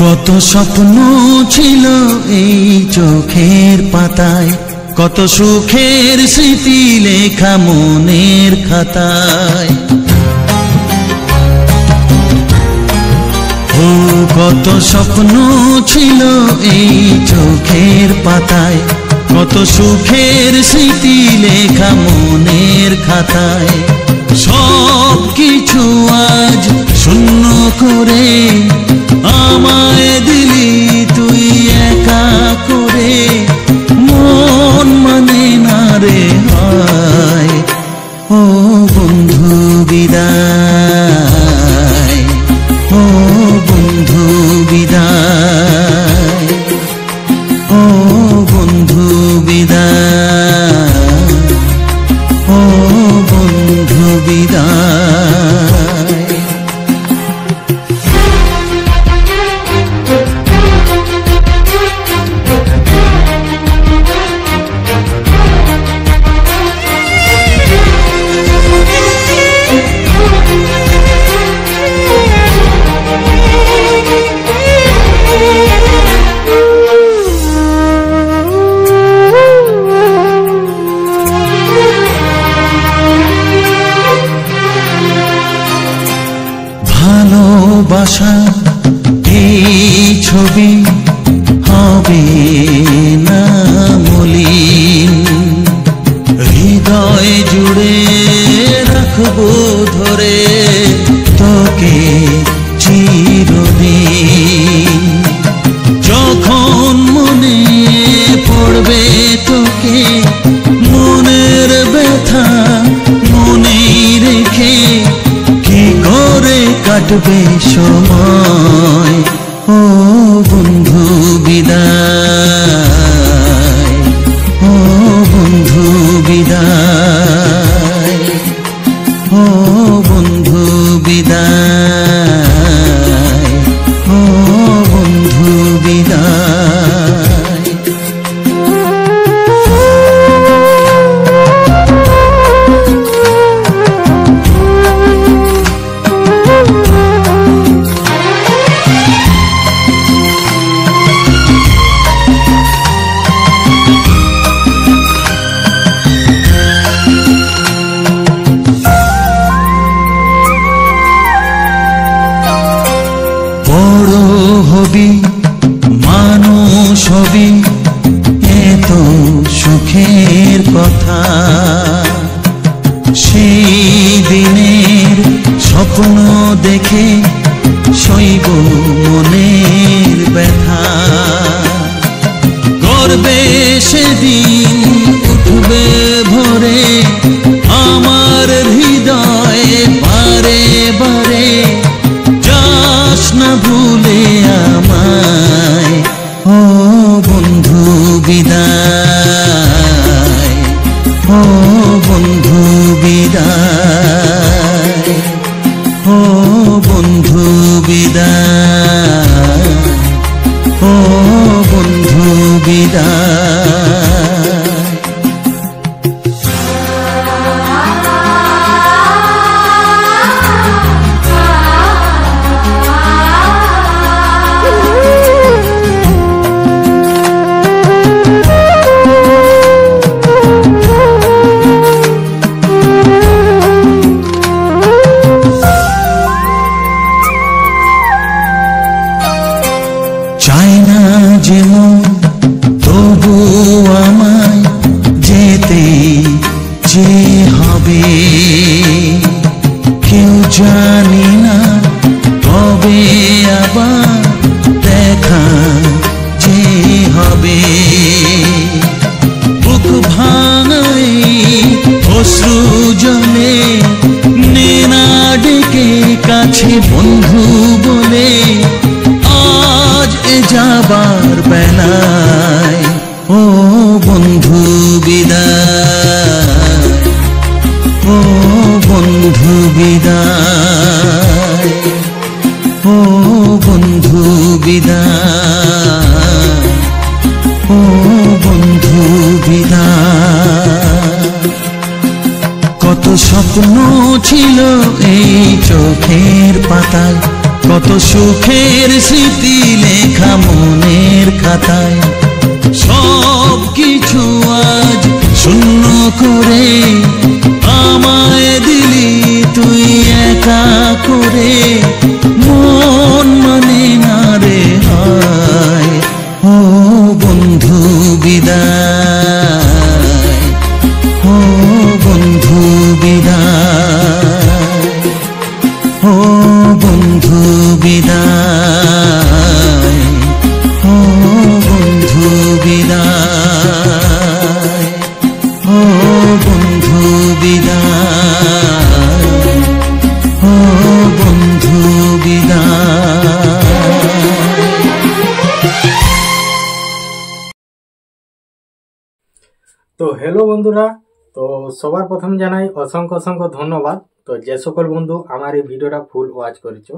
কত স্বপ্ন ছিল এই চোখের পাতায়, কত সুখের স্মৃতি লেখা মনের খাতায়। ও কত স্বপ্ন ছিল এই চোখের পাতায়, কত সুখের স্মৃতি লেখা মনের খাতায়। সব কিছু আজ শূন্য করে আমায় দিলি তুই একা করে, মন মানে না রে হায়। ও বন্ধু বিদায়, ও বন্ধু বিদায়, ও বন্ধু বিদায়, ও বন্ধু বিদায়। ভালোবাসা এই ছবি হবে না মলিন, হৃদয় জুড়ে রাখবো ধরে তোকে চিরদিন। যখন মনে পড়বে তোকে, মনের ব্যথা মনেই রেখে কি করে কাটবে সময়। ও বন্ধু বিদায়, ও বন্ধু বিদায়, ও বন্ধু বিদায়, ও বন্ধু বিদায়। বড় হবি মানুষ হবি এত সুখের কথা, সেই দিনের স্বপ্ন দেখে সইব মনের ব্যথা। গর্বে সেদিন উঠবে ভরে আমার হৃদয়ে বারে বারে, যাস না ভুলে আমায়। ও বন্ধু বিদায়, ও বন্ধু বিদায়, ও বন্ধু বিদায়, ও বন্ধু বিদায়। চাই না যেমন তবু আমায় যেতে যে হবে, কেউ জানি না কবে আবার দেখা যে হবে। বুক ভাঙাই অশ্রু জলে নেনা ডেকে কাছে বন্ধু বলে, আজ এ যাবার বেলায়। ও বন্ধু বিদায়, ও বন্ধু বিদায়, ও বন্ধু বিদায়, ও বন্ধু বিদায়। কত স্বপ্ন ছিল এই চোখের পাতায়, কত সুখের স্মৃতি লেখা মনের খাতায়, সব কিছু আজ শূন্য করে আমায় দিলি তুই একা করে। মন মানে না রে হায়, ও বন্ধু বিদায়, ও বন্ধু বিদায়, ও বন্ধু বিদায়, ও বন্ধু বিদায়, ও বন্ধু বিদায়, ও বন্ধু বিদায়। তো হ্যালো বন্ধুরা, তো সবার প্রথম জানাই অসংখ্য অসংখ্য ধন্যবাদ। তো যে সকল বন্ধু আমার এই ভিডিওটা ফুল ওয়াচ করেছো,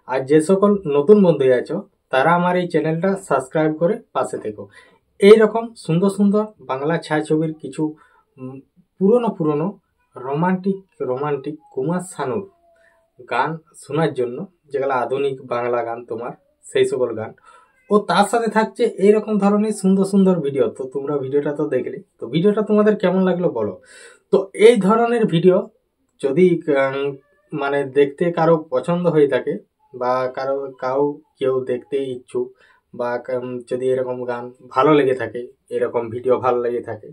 আর যে সকল নতুন বন্ধু আছো তারা আমার এই চ্যানেলটা সাবস্ক্রাইব করে পাশে থেকো। এইরকম সুন্দর সুন্দর বাংলা ছায়াছবির কিছু পুরনো রোমান্টিক কুমার শানুর গান শোনার জন্য, যেগুলো আধুনিক বাংলা গান তোমার, সেই সকল গান। ও তার সাথে থাকছে এইরকম ধরনের সুন্দর সুন্দর ভিডিও। তো তোমরা ভিডিওটা তো দেখলে, তো ভিডিওটা তোমাদের কেমন লাগলো বলো। তো এই ধরনের ভিডিও যদি মানে দেখতে কারো পছন্দ হয়ে থাকে, বা কেউ দেখতে ইচ্ছুক, বা যদি এরকম গান ভালো লেগে থাকে, এরকম ভিডিও ভালো লেগে থাকে,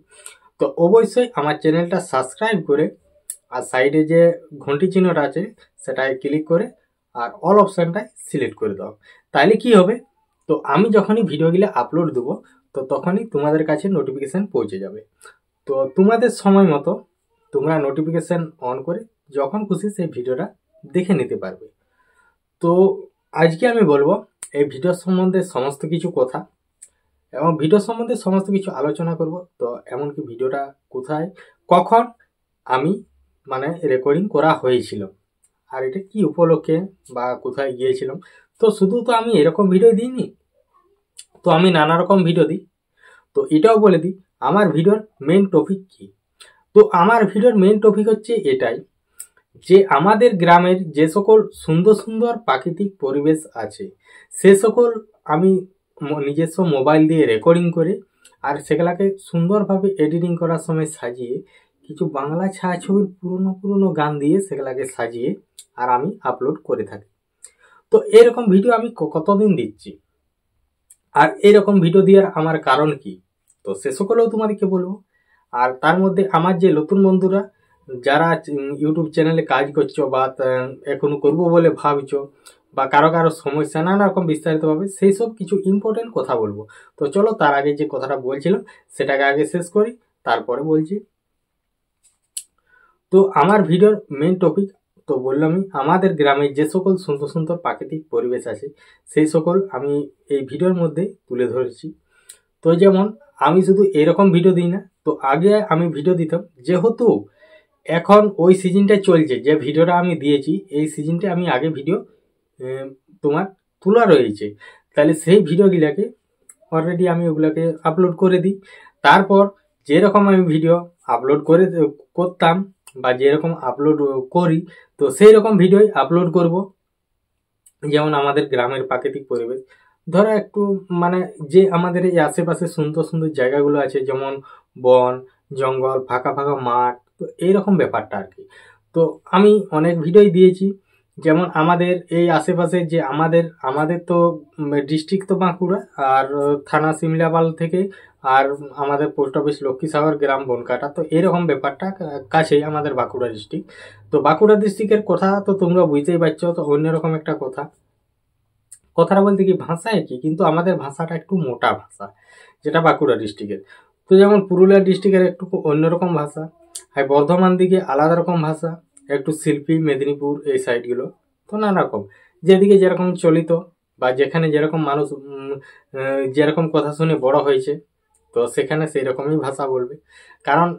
তো অবশ্যই আমার চ্যানেলটা সাবস্ক্রাইব করে আর সাইডে যে ঘন্টি চিহ্নটা আছে সেটায় ক্লিক করে আর অল অপশানটায় সিলেক্ট করে দাও। তাইলে কি হবে, তো আমি যখনই ভিডিওগুলো আপলোড দেবো তো তখনই তোমাদের কাছে নোটিফিকেশান পৌঁছে যাবে। তো তোমাদের সময় মতো তোমরা নোটিফিকেশান অন করে যখন খুশি সেই ভিডিওটা দেখে নিতে পারবে। তো আজকে আমি বলবো এই ভিডিও সম্বন্ধে সমস্ত কিছু কথা, এবং ভিডিও সম্বন্ধে সমস্ত কিছু আলোচনা করব। তো এমনকি ভিডিওটা কোথায় কখন আমি মানে রেকর্ডিং করা হয়েছিল, আর এটা কি উপলক্ষে বা কোথায় গিয়েছিলাম। তো শুধু তো আমি এরকম ভিডিও দিইনি, তো আমি নানা রকম ভিডিও দিই। তো এটাও বলে দিই আমার ভিডিওর মেন টপিক কি। তো আমার ভিডিওর মেন টপিক হচ্ছে এটাই, যে আমাদের গ্রামের যে সকল সুন্দর সুন্দর প্রাকৃতিক পরিবেশ আছে সে সকল আমি নিজস্ব মোবাইল দিয়ে রেকর্ডিং করে আর সেগুলাকে সুন্দরভাবে এডিটিং করার সময় সাজিয়ে কিছু বাংলা ছায়াছবির পুরনো গান দিয়ে সেগুলাকে সাজিয়ে আর আমি আপলোড করে থাকি। তো এরকম ভিডিও আমি কতদিন দিচ্ছি, আর এরকম ভিডিও দেওয়ার আমার কারণ কি, তো সে সকলেও তোমাদেরকে বলবো। আর তার মধ্যে আমার যে নতুন বন্ধুরা যারা ইউটিউব চ্যানেলে কাজ করছো বা এখনো করবো বলে ভাবছো, বা কারো সমস্যা নানা রকম বিস্তারিতভাবে সেই সব কিছু ইম্পর্টেন্ট কথা বলবো। তো চলো তার আগে যে কথাটা বলছিলাম সেটাকে আগে শেষ করি, তারপরে বলছি। তো আমার ভিডিওর মেন টপিক তো বললামই, আমাদের গ্রামে যে সকল সুন্দর সুন্দর প্রাকৃতিক পরিবেশ আছে সেই সকল আমি এই ভিডিওর মধ্যে তুলে ধরেছি। তো যেমন আমি শুধু এরকম ভিডিও দিই না, তো আগে আমি ভিডিও দিতাম, যেহেতু এখন ওই সিজনটা চলছে, যে ভিডিওটা আমি দিয়েছি এই সিজনটা আমি আগে ভিডিও তোমার তোলা রয়েছে, তাহলে সেই ভিডিওগুলোকে অলরেডি আমি ওগুলোকে আপলোড করে দিই। তারপর যেরকম আমি ভিডিও আপলোড করতাম বা যেরকম আপলোড করি, তো সেই রকম ভিডিওই আপলোড করব। যেমন আমাদের গ্রামের প্রাকৃতিক পরিবেশ, ধরো একটু মানে যে আমাদের এই আশেপাশে সুন্দর সুন্দর জায়গাগুলো আছে, যেমন বন জঙ্গল, ফাঁকা ফাঁকা মাঠ, তো এইরকম ব্যাপারটা আর কি। তো আমি অনেক ভিডিওই দিয়েছি, যেমন আমাদের এই আশেপাশে যে আমাদের তো ডিস্ট্রিক্ট তো বাঁকুড়া, আর থানা সিমলাপাল থেকে, আর আমাদের পোস্ট অফিস লক্ষ্মীসাগর, গ্রাম বনকাটা। তো এরকম ব্যাপারটা কাছেই আমাদের বাঁকুড়া ডিস্ট্রিক্ট। তো বাঁকুড়া ডিস্ট্রিক্টের কথা তো তোমরা বুঝতেই পারছো, তো অন্যরকম একটা কথাটা বলতে কি ভাষা একই, কিন্তু আমাদের ভাষাটা একটু মোটা ভাষা, যেটা বাঁকুড়া ডিস্ট্রিক্টের। তো যেমন পুরুলিয়া ডিস্ট্রিক্টের একটু অন্যরকম ভাষা, আর বর্ধমান দিকে আলাদা রকম ভাষা, একটু শিল্পী মেদিনীপুর এই সাইডগুলো তো নানা রকম, যেদিকে যেরকম চলিত বা যেখানে যেরকম মানুষ যেরকম কথা শুনে বড় হয়েছে, তো সেখানে সেই রকমই ভাষা বলবে। কারণ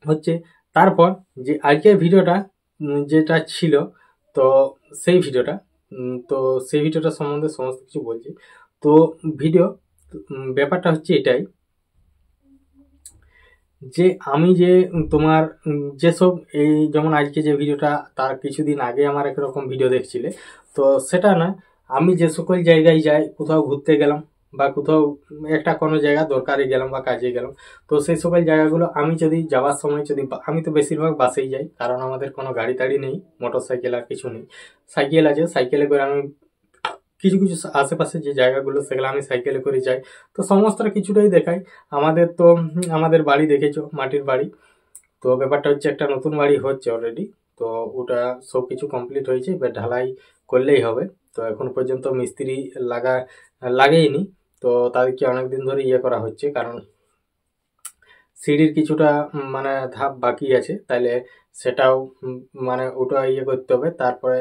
হচ্ছে তারপর যে আজকের ভিডিওটা যেটা ছিল, তো সেই ভিডিওটা সম্বন্ধে সমস্ত কিছু বলছি। তো ব্যাপারটা হচ্ছে এটাই, যে আমি যে তোমার যেসব এই যেমন আজকে যে ভিডিওটা তার কিছুদিন আগে আমার একরকম ভিডিও দেখছিলে, তো সেটা না, আমি যে সকল জায়গায় যাই, কোথাও ঘুরতে গেলাম বা কোথাও একটা কোনো জায়গা দরকারে গেলাম বা কাজে গেলাম, তো সেই সকল জায়গাগুলো আমি যদি যাওয়ার সময় যদি আমি তো বেশিরভাগ বাসেই যাই, কারণ আমাদের কোনো গাড়ি টাড়ি নেই, মোটর সাইকেল আর কিছু নেই। সাইকেল আছে, সাইকেলে করে আমি কিছু কিছু আশেপাশে যে জায়গাগুলো সেগুলো আমি সাইকেলে করে যাই। তো সমস্ত কিছুটাই দেখাই। আমাদের তো আমাদের বাড়ি দেখেছো, মাটির বাড়ি। তো ব্যাপারটা হচ্ছে একটা নতুন বাড়ি হচ্ছে অলরেডি, তো ওটা সব কিছু কমপ্লিট হয়েছে, এবার ঢালাই করলেই হবে। তো এখন পর্যন্ত মিস্ত্রি লাগেইনি, তো তাদেরকে অনেকদিন ধরে ইয়ে করা হচ্ছে, কারণ সিঁড়ির কিছুটা মানে ধাপ বাকি আছে, তাইলে সেটাও মানে ওটা ইয়ে করতে হবে। তারপরে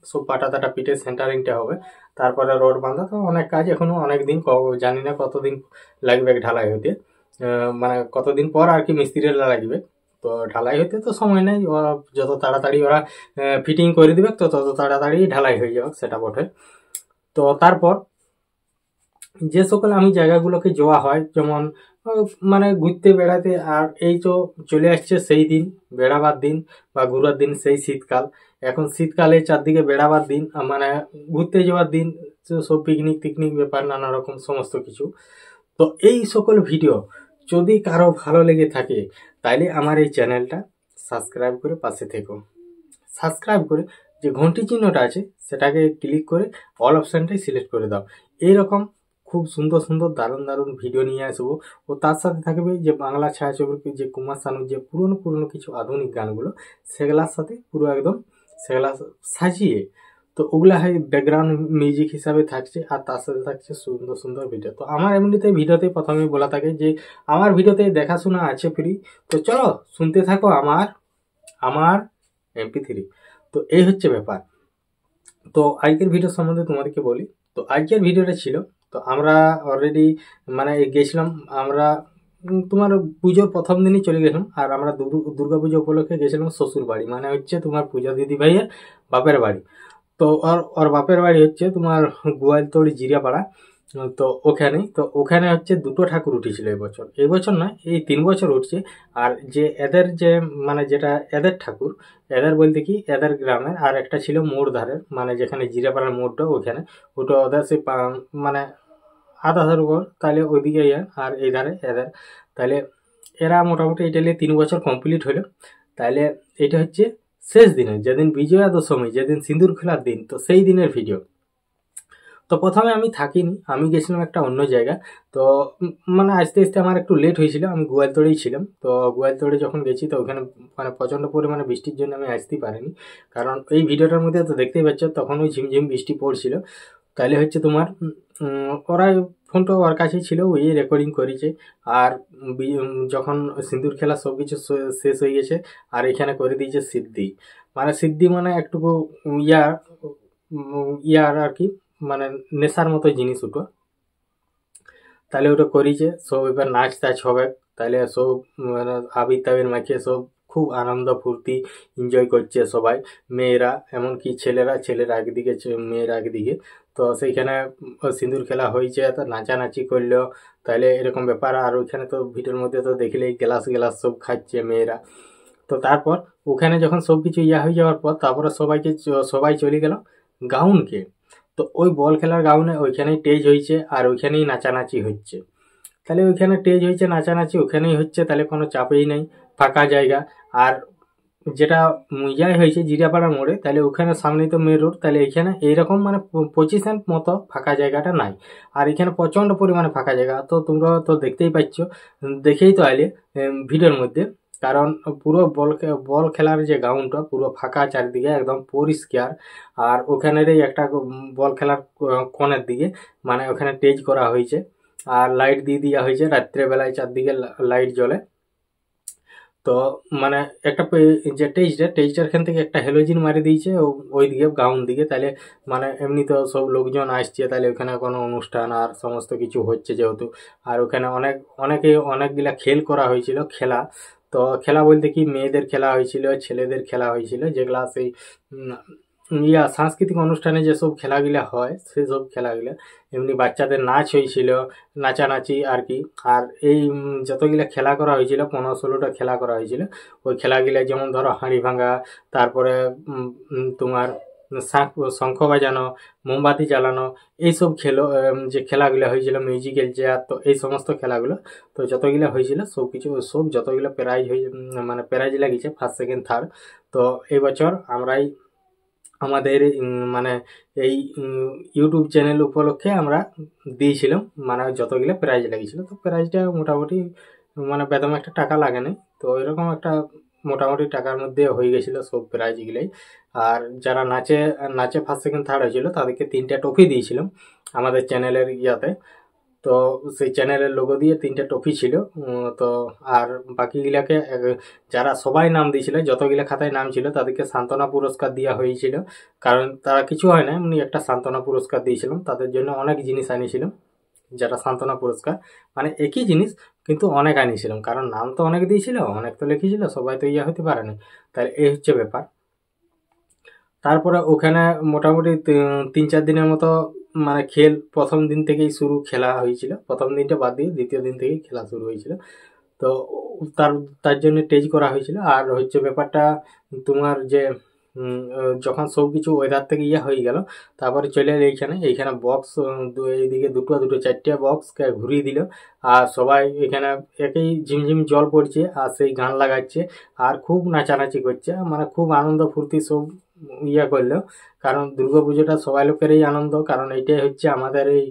সব পাটা টাটা পিটে সেন্টারিংটা হবে, তারপরে রড বাঁধা। তো অনেক কাজ এখনো অনেক দিন, জানি না কতদিন লাগবে ঢালাই হইতে, মানে কতদিন পর আর কি মিস্ত্রিরা লাগবে। তো ঢালাই হইতে তো সময় নেই, ওরা যত তাড়াতাড়ি ওরা ফিটিং করে দিবে তো তত তাড়াতাড়ি ঢালাই হয়ে যাবে, সেটা বটে। তো তারপর যে সকল আমি জায়গাগুলোকে যাওয়া হয়, যেমন মানে ঘুরতে বেড়াতে, আর এই তো চলে আসছে সেই দিন, বেড়াবার দিন বা ঘুরার দিন, সেই শীতকাল। এখন শীতকালে চারদিকে বেড়াবার দিন, মানে ঘুরতে যাওয়ার দিন, সব পিকনিক টিকনিক ব্যাপার, নানা রকম সমস্ত কিছু। তো এই সকল ভিডিও যদি কারো ভালো লেগে থাকে, তাইলে আমার এই চ্যানেলটা সাবস্ক্রাইব করে পাশে থেকো। সাবস্ক্রাইব করে যে ঘন্টি চিহ্নটা আছে সেটাকে ক্লিক করে অল অপশানটাই সিলেক্ট করে দাও। এইরকম খুব সুন্দর সুন্দর দারুণ দারুণ ভিডিও নিয়ে আসবো। ও তার সাথে থাকবে যে বাংলা ছায়াছবির যে কুমার শানুর যে পুরনো পুরনো কিছু আধুনিক গানগুলো, সেগুলার সাথে পুরো একদম সেগুলা সাজিয়ে, তো ওগুলা হয় ব্যাকগ্রাউন্ড মিউজিক হিসাবে থাকছে, আর তার সাথে থাকছে সুন্দর সুন্দর ভিডিও। তো আমার এমনিতে ভিডিওতে প্রথমে বলা থাকে যে আমার ভিডিওতে দেখাশোনা আছে ফ্রি। তো চলো শুনতে থাকো আমার MP3। তো এই হচ্ছে ব্যাপার। তো আজকের ভিডিও সম্বন্ধে তোমাদেরকে বলি। তো আজকের ভিডিওটা ছিল, তো আমরা অলরেডি মানে গেছিলাম আমরা তোমার পুজোর প্রথম দিনই চলে গেছিলাম, আর আমরা দুর্গা পুজো উপলক্ষে গেছিলাম শ্বশুর বাড়ি, মানে হচ্ছে তোমার পূজা দিদি ভাইয়ের বাপের বাড়ি। তো ওর বাপের বাড়ি হচ্ছে তোমার গোয়ালতড়ি জিরিয়াপাড়া। তো ওখানে হচ্ছে দুটো ঠাকুর উঠেছিল এই বছর না, এই 3 বছর উঠছে। আর যে এদের যে মানে যেটা এদের ঠাকুর, এদের বলতে কি এদের গ্রামের, আর একটা ছিল মোড় ধারের, মানে যেখানে জিরাপাড়ার মোড়টা, ওখানে ওটা ওদের সে মানে আধা ধার উপর, তাহলে ওইদিকে আর এই ধারে এদের, তাহলে এরা মোটামুটি এটা 3 বছর কমপ্লিট হলো। তাহলে এটা হচ্ছে শেষ দিনে, যেদিন বিজয়া দশমী, যেদিন সিঁদুর খেলার দিন, তো সেই দিনের ভিডিও। তো প্রথমে আমি থাকিনি, আমি গেছিলাম একটা অন্য জায়গা। তো মানে আস্তে আস্তে আমার একটু লেট হয়েছিল, আমি গোয়ালতড়েই ছিলাম। তো গোয়ালতড়ে যখন গেছি, তো ওখানে মানে প্রচণ্ড পরিমাণে বৃষ্টির জন্য আমি আসতেই পারিনি, কারণ এই ভিডিওটার মধ্যে তো দেখতেই পাচ্ছ তখন ওই ঝিমঝিম বৃষ্টি পড়ছিল। তাহলে হচ্ছে তোমার ওরা ফোনটা ওর কাছেই ছিল, ওই রেকর্ডিং করেছে। আর যখন সিঁদুর খেলা সব কিছু শেষ হয়ে গেছে, আর এখানে করে দিয়েছে সিদ্ধি মানে একটুকু ইয়ার আর কি, মানে নেশার মতো জিনিস ওটা। তাহলে ওটা করেছে সব, এবার নাচ টাচ হবে। তাহলে সব মানে আবির টাবির মাখিয়ে সব খুব আনন্দ ফুর্তি এনজয় করছে সবাই, মেয়েরা এমনকি ছেলেরা একদিকে মেয়েরা একদিকে। তো সেইখানে সিঁদুর খেলা হয়েছে, তো নাচানাচি করলো, তাহলে এরকম ব্যাপার। আর ওইখানে তো ভিডিওর মধ্যে তো দেখলেই গ্লাস সব খাচ্ছে মেয়েরা। তো তারপর ওখানে যখন সব কিছু হয়ে যাওয়ার পর, তারপরে সবাই চলে গেল গাউনকে। তো ওই বল খেলার গাউনে ওইখানেই স্টেজ হয়েছে, আর ওইখানেই নাচানাচি হচ্ছে। তাহলে ওইখানে স্টেজ হয়েছে, নাচানাচি ওখানেই হচ্ছে, তাহলে কোনো চাপেই নেই, ফাঁকা জায়গা। আর যেটা হয়েছে জিরাপাড়া মোড়ে, তাহলে ওখানে সামনেই তো মেন রোড, তাহলে এখানে এইরকম মানে পজিশন মতো ফাঁকা জায়গাটা নাই। আর এখানে প্রচণ্ড পরিমাণে ফাঁকা জায়গা, তো তোমরা তো দেখতেই পাচ্ছ, দেখেই তো আইলে ভিডিওর মধ্যে। কারণ পুরো বল খেলার যে গ্রাউন্ডটা পুরো ফাঁকা, চারিদিকে একদম পরিষ্কার। আর ওখানেরই একটা বল খেলার কোণের দিকে মানে ওখানে স্টেজ করা হয়েছে, আর লাইট দিয়ে দেওয়া হয়েছে, রাত্রেবেলায় চারদিকে লাইট জ্বলে। তো মানে একটা যে টেজটার এখান থেকে একটা হেলোজিন মারি দিয়েছে ওই দিকে গাউন দিকে। তাহলে মানে এমনি তো সব লোকজন আসছে, তাহলে ওখানে কোনো অনুষ্ঠান আর সমস্ত কিছু হচ্ছে যেহেতু। আর ওখানে অনেকগুলা খেল করা হয়েছিল, খেলা বলতে কি মেয়েদের খেলা হয়েছিল, ছেলেদের খেলা হয়েছিল, যেগুলা সেই সাংস্কৃতিক অনুষ্ঠানে যেসব খেলাগুলা হয় সেসব খেলাগুলা, এমনি বাচ্চাদের নাচ হয়েছিল, নাচানাচি আর কি। আর এই যতগুলা খেলা করা হয়েছিল 15-16টা খেলা করা হয়েছিল। ওই খেলাগুলা যেমন ধরো হাঁড়ি ভাঙা, তারপরে তোমার শঙ্খ বাজানো, মোমবাতি জ্বালানো, এইসব যে খেলাগুলো হয়েছিল, মিউজিক্যাল চেয়ার, তো এই সমস্ত খেলাগুলো তো যতগুলো হয়েছিল সব যতগুলো প্রাইজ মানে প্রাইজ লাগিয়েছে ফার্স্ট সেকেন্ড থার্ড। তো এই বছর আমরাই আমাদের মানে এই ইউটিউব চ্যানেল উপলক্ষে আমরা দিয়েছিলাম, মানে যতগুলো প্রাইজ লাগিয়েছিল। তো প্রাইজটা মোটামুটি মানে বেদম একটা টাকা লাগে নাই, তো এরকম একটা মোটামুটি টাকার মধ্যে হয়ে গেছিলো সব প্রাইজগুলাই। আর যারা নাচে ফার্স্ট সেকেন্ড থার্ড হয়েছিল তাদেরকে 3টা ট্রফি দিয়েছিলাম আমাদের চ্যানেলের ইয়াতে। তো সেই চ্যানেলের লোগো দিয়ে 3টা ট্রফি ছিল। তো আর বাকিগুলাকে যারা সবাই নাম দিয়েছিল, যতগুলা খাতায় নাম ছিল তাদেরকে সান্ত্বনা পুরস্কার দেওয়া হয়েছিল, কারণ তারা কিছু হয় না, এমনি একটা সান্ত্বনা পুরস্কার দিয়েছিলাম। তাদের জন্য অনেক জিনিস আনিয়েছিলাম, যেটা সান্ত্বনা পুরস্কার মানে একই জিনিস কিন্তু অনেক আনিয়েছিলাম, কারণ নাম তো অনেক দিয়েছিল, অনেক তো লিখেছিল, সবাই তো ইয়া হতে পারে না। তাহলে এই হচ্ছে ব্যাপার। তারপরে ওখানে মোটামুটি 3-4 দিনের মতো মানে প্রথম দিন থেকেই খেলা হয়েছিল। প্রথম দিনটা বাদ দিয়ে দ্বিতীয় দিন থেকেই খেলা শুরু হয়েছিল। তো তার জন্য স্টেজ করা হয়েছিল। আর হচ্ছে ব্যাপারটা তোমার যে যখন সব কিছু ওয়েদার থেকে ইয়ে হয়ে গেল, তারপরে চলে এলো এইখানে বক্স, এইদিকে দুটো 4টে বক্সকে ঘুরিয়ে দিল। আর সবাই এখানে একই ঝিমঝিম জল পড়ছে আর সেই গান লাগাচ্ছে আর খুব নাচানাচি করছে, মানে খুব আনন্দ ফুর্তি সব ইয়ে করলো। কারণ দুর্গাপুজোটা সবাই লোকেরই আনন্দ, কারণ এইটাই হচ্ছে আমাদের এই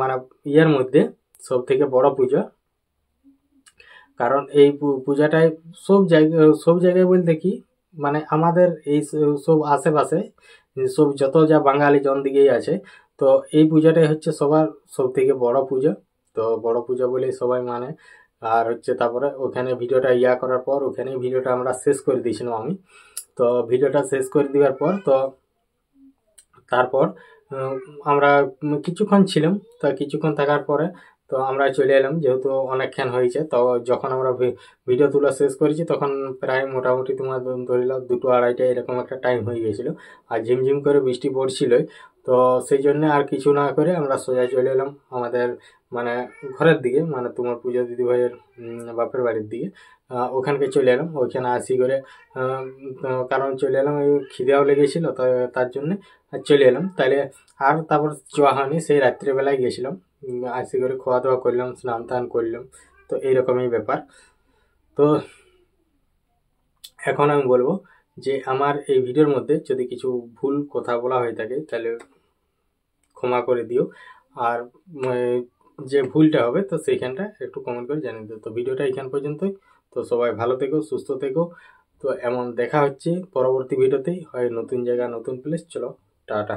মানে ইয়ের মধ্যে সব থেকে বড় পুজো। কারণ এই পূজাটায় সব জায়গায় বলতে কি মানে আমাদের এই সব আশেপাশে সব যত যা বাঙালি জন দিকেই আছে, তো এই পূজাটাই হচ্ছে সবার সব থেকে বড় পুজো। তো বড় পুজো বলেই সবাই মানে। আর হচ্ছে তারপরে ওখানে ভিডিওটা করার পর ওখানে ভিডিওটা আমরা শেষ করে দিয়েছিলাম আমি। তো ভিডিওটা শেষ করে দেওয়ার পর তো তারপর আমরা কিছুক্ষণ ছিলাম। তো কিছুক্ষণ থাকার পরে তো আমরা চলে এলাম, যেহেতু অনেকক্ষণ হয়েছে। তো যখন আমরা ভিডিও তোলা শেষ করেছি তখন প্রায় মোটামুটি তোমার ধরে নাও 2-2:30 এরকম একটা টাইম হয়ে গেছিল। আর ঝিমঝিম করে বৃষ্টি পড়ছিলই, তো সেই জন্য আর কিছু না করে আমরা সোজা চলে এলাম আমাদের মানে ঘরের দিকে, মানে তোমার পূজা দিদিভাইয়ের বাপের বাড়ির দিকে। ওখানকে চলে এলাম। ওইখানে আসি করে কারণ চলে এলাম, ওই খিদেও লেগেছিল, তো তার জন্য চলে এলাম। তাহলে আর তারপর চোয়া হয়নি, সেই রাত্রিবেলায় গেছিলাম, আসি করে খাওয়া দাওয়া করলাম, স্নান টান করলাম। তো এইরকমই ব্যাপার। তো এখন আমি বলবো যে আমার এই ভিডিওর মধ্যে যদি কিছু ভুল কথা বলা হয়ে থাকে তাহলে ক্ষমা করে দিও। আর যে ভুলটা হবে তো সেইখানটা একটু কমেন্ট করে জানিয়ে দিও। তো ভিডিওটা এখান পর্যন্তই। তো সবাই ভালো থেকো, সুস্থ থেকো। তো এমন দেখা হচ্ছে পরবর্তী ভিডিওতেই, হয় নতুন জায়গা নতুন প্লেস। চলো টাটা।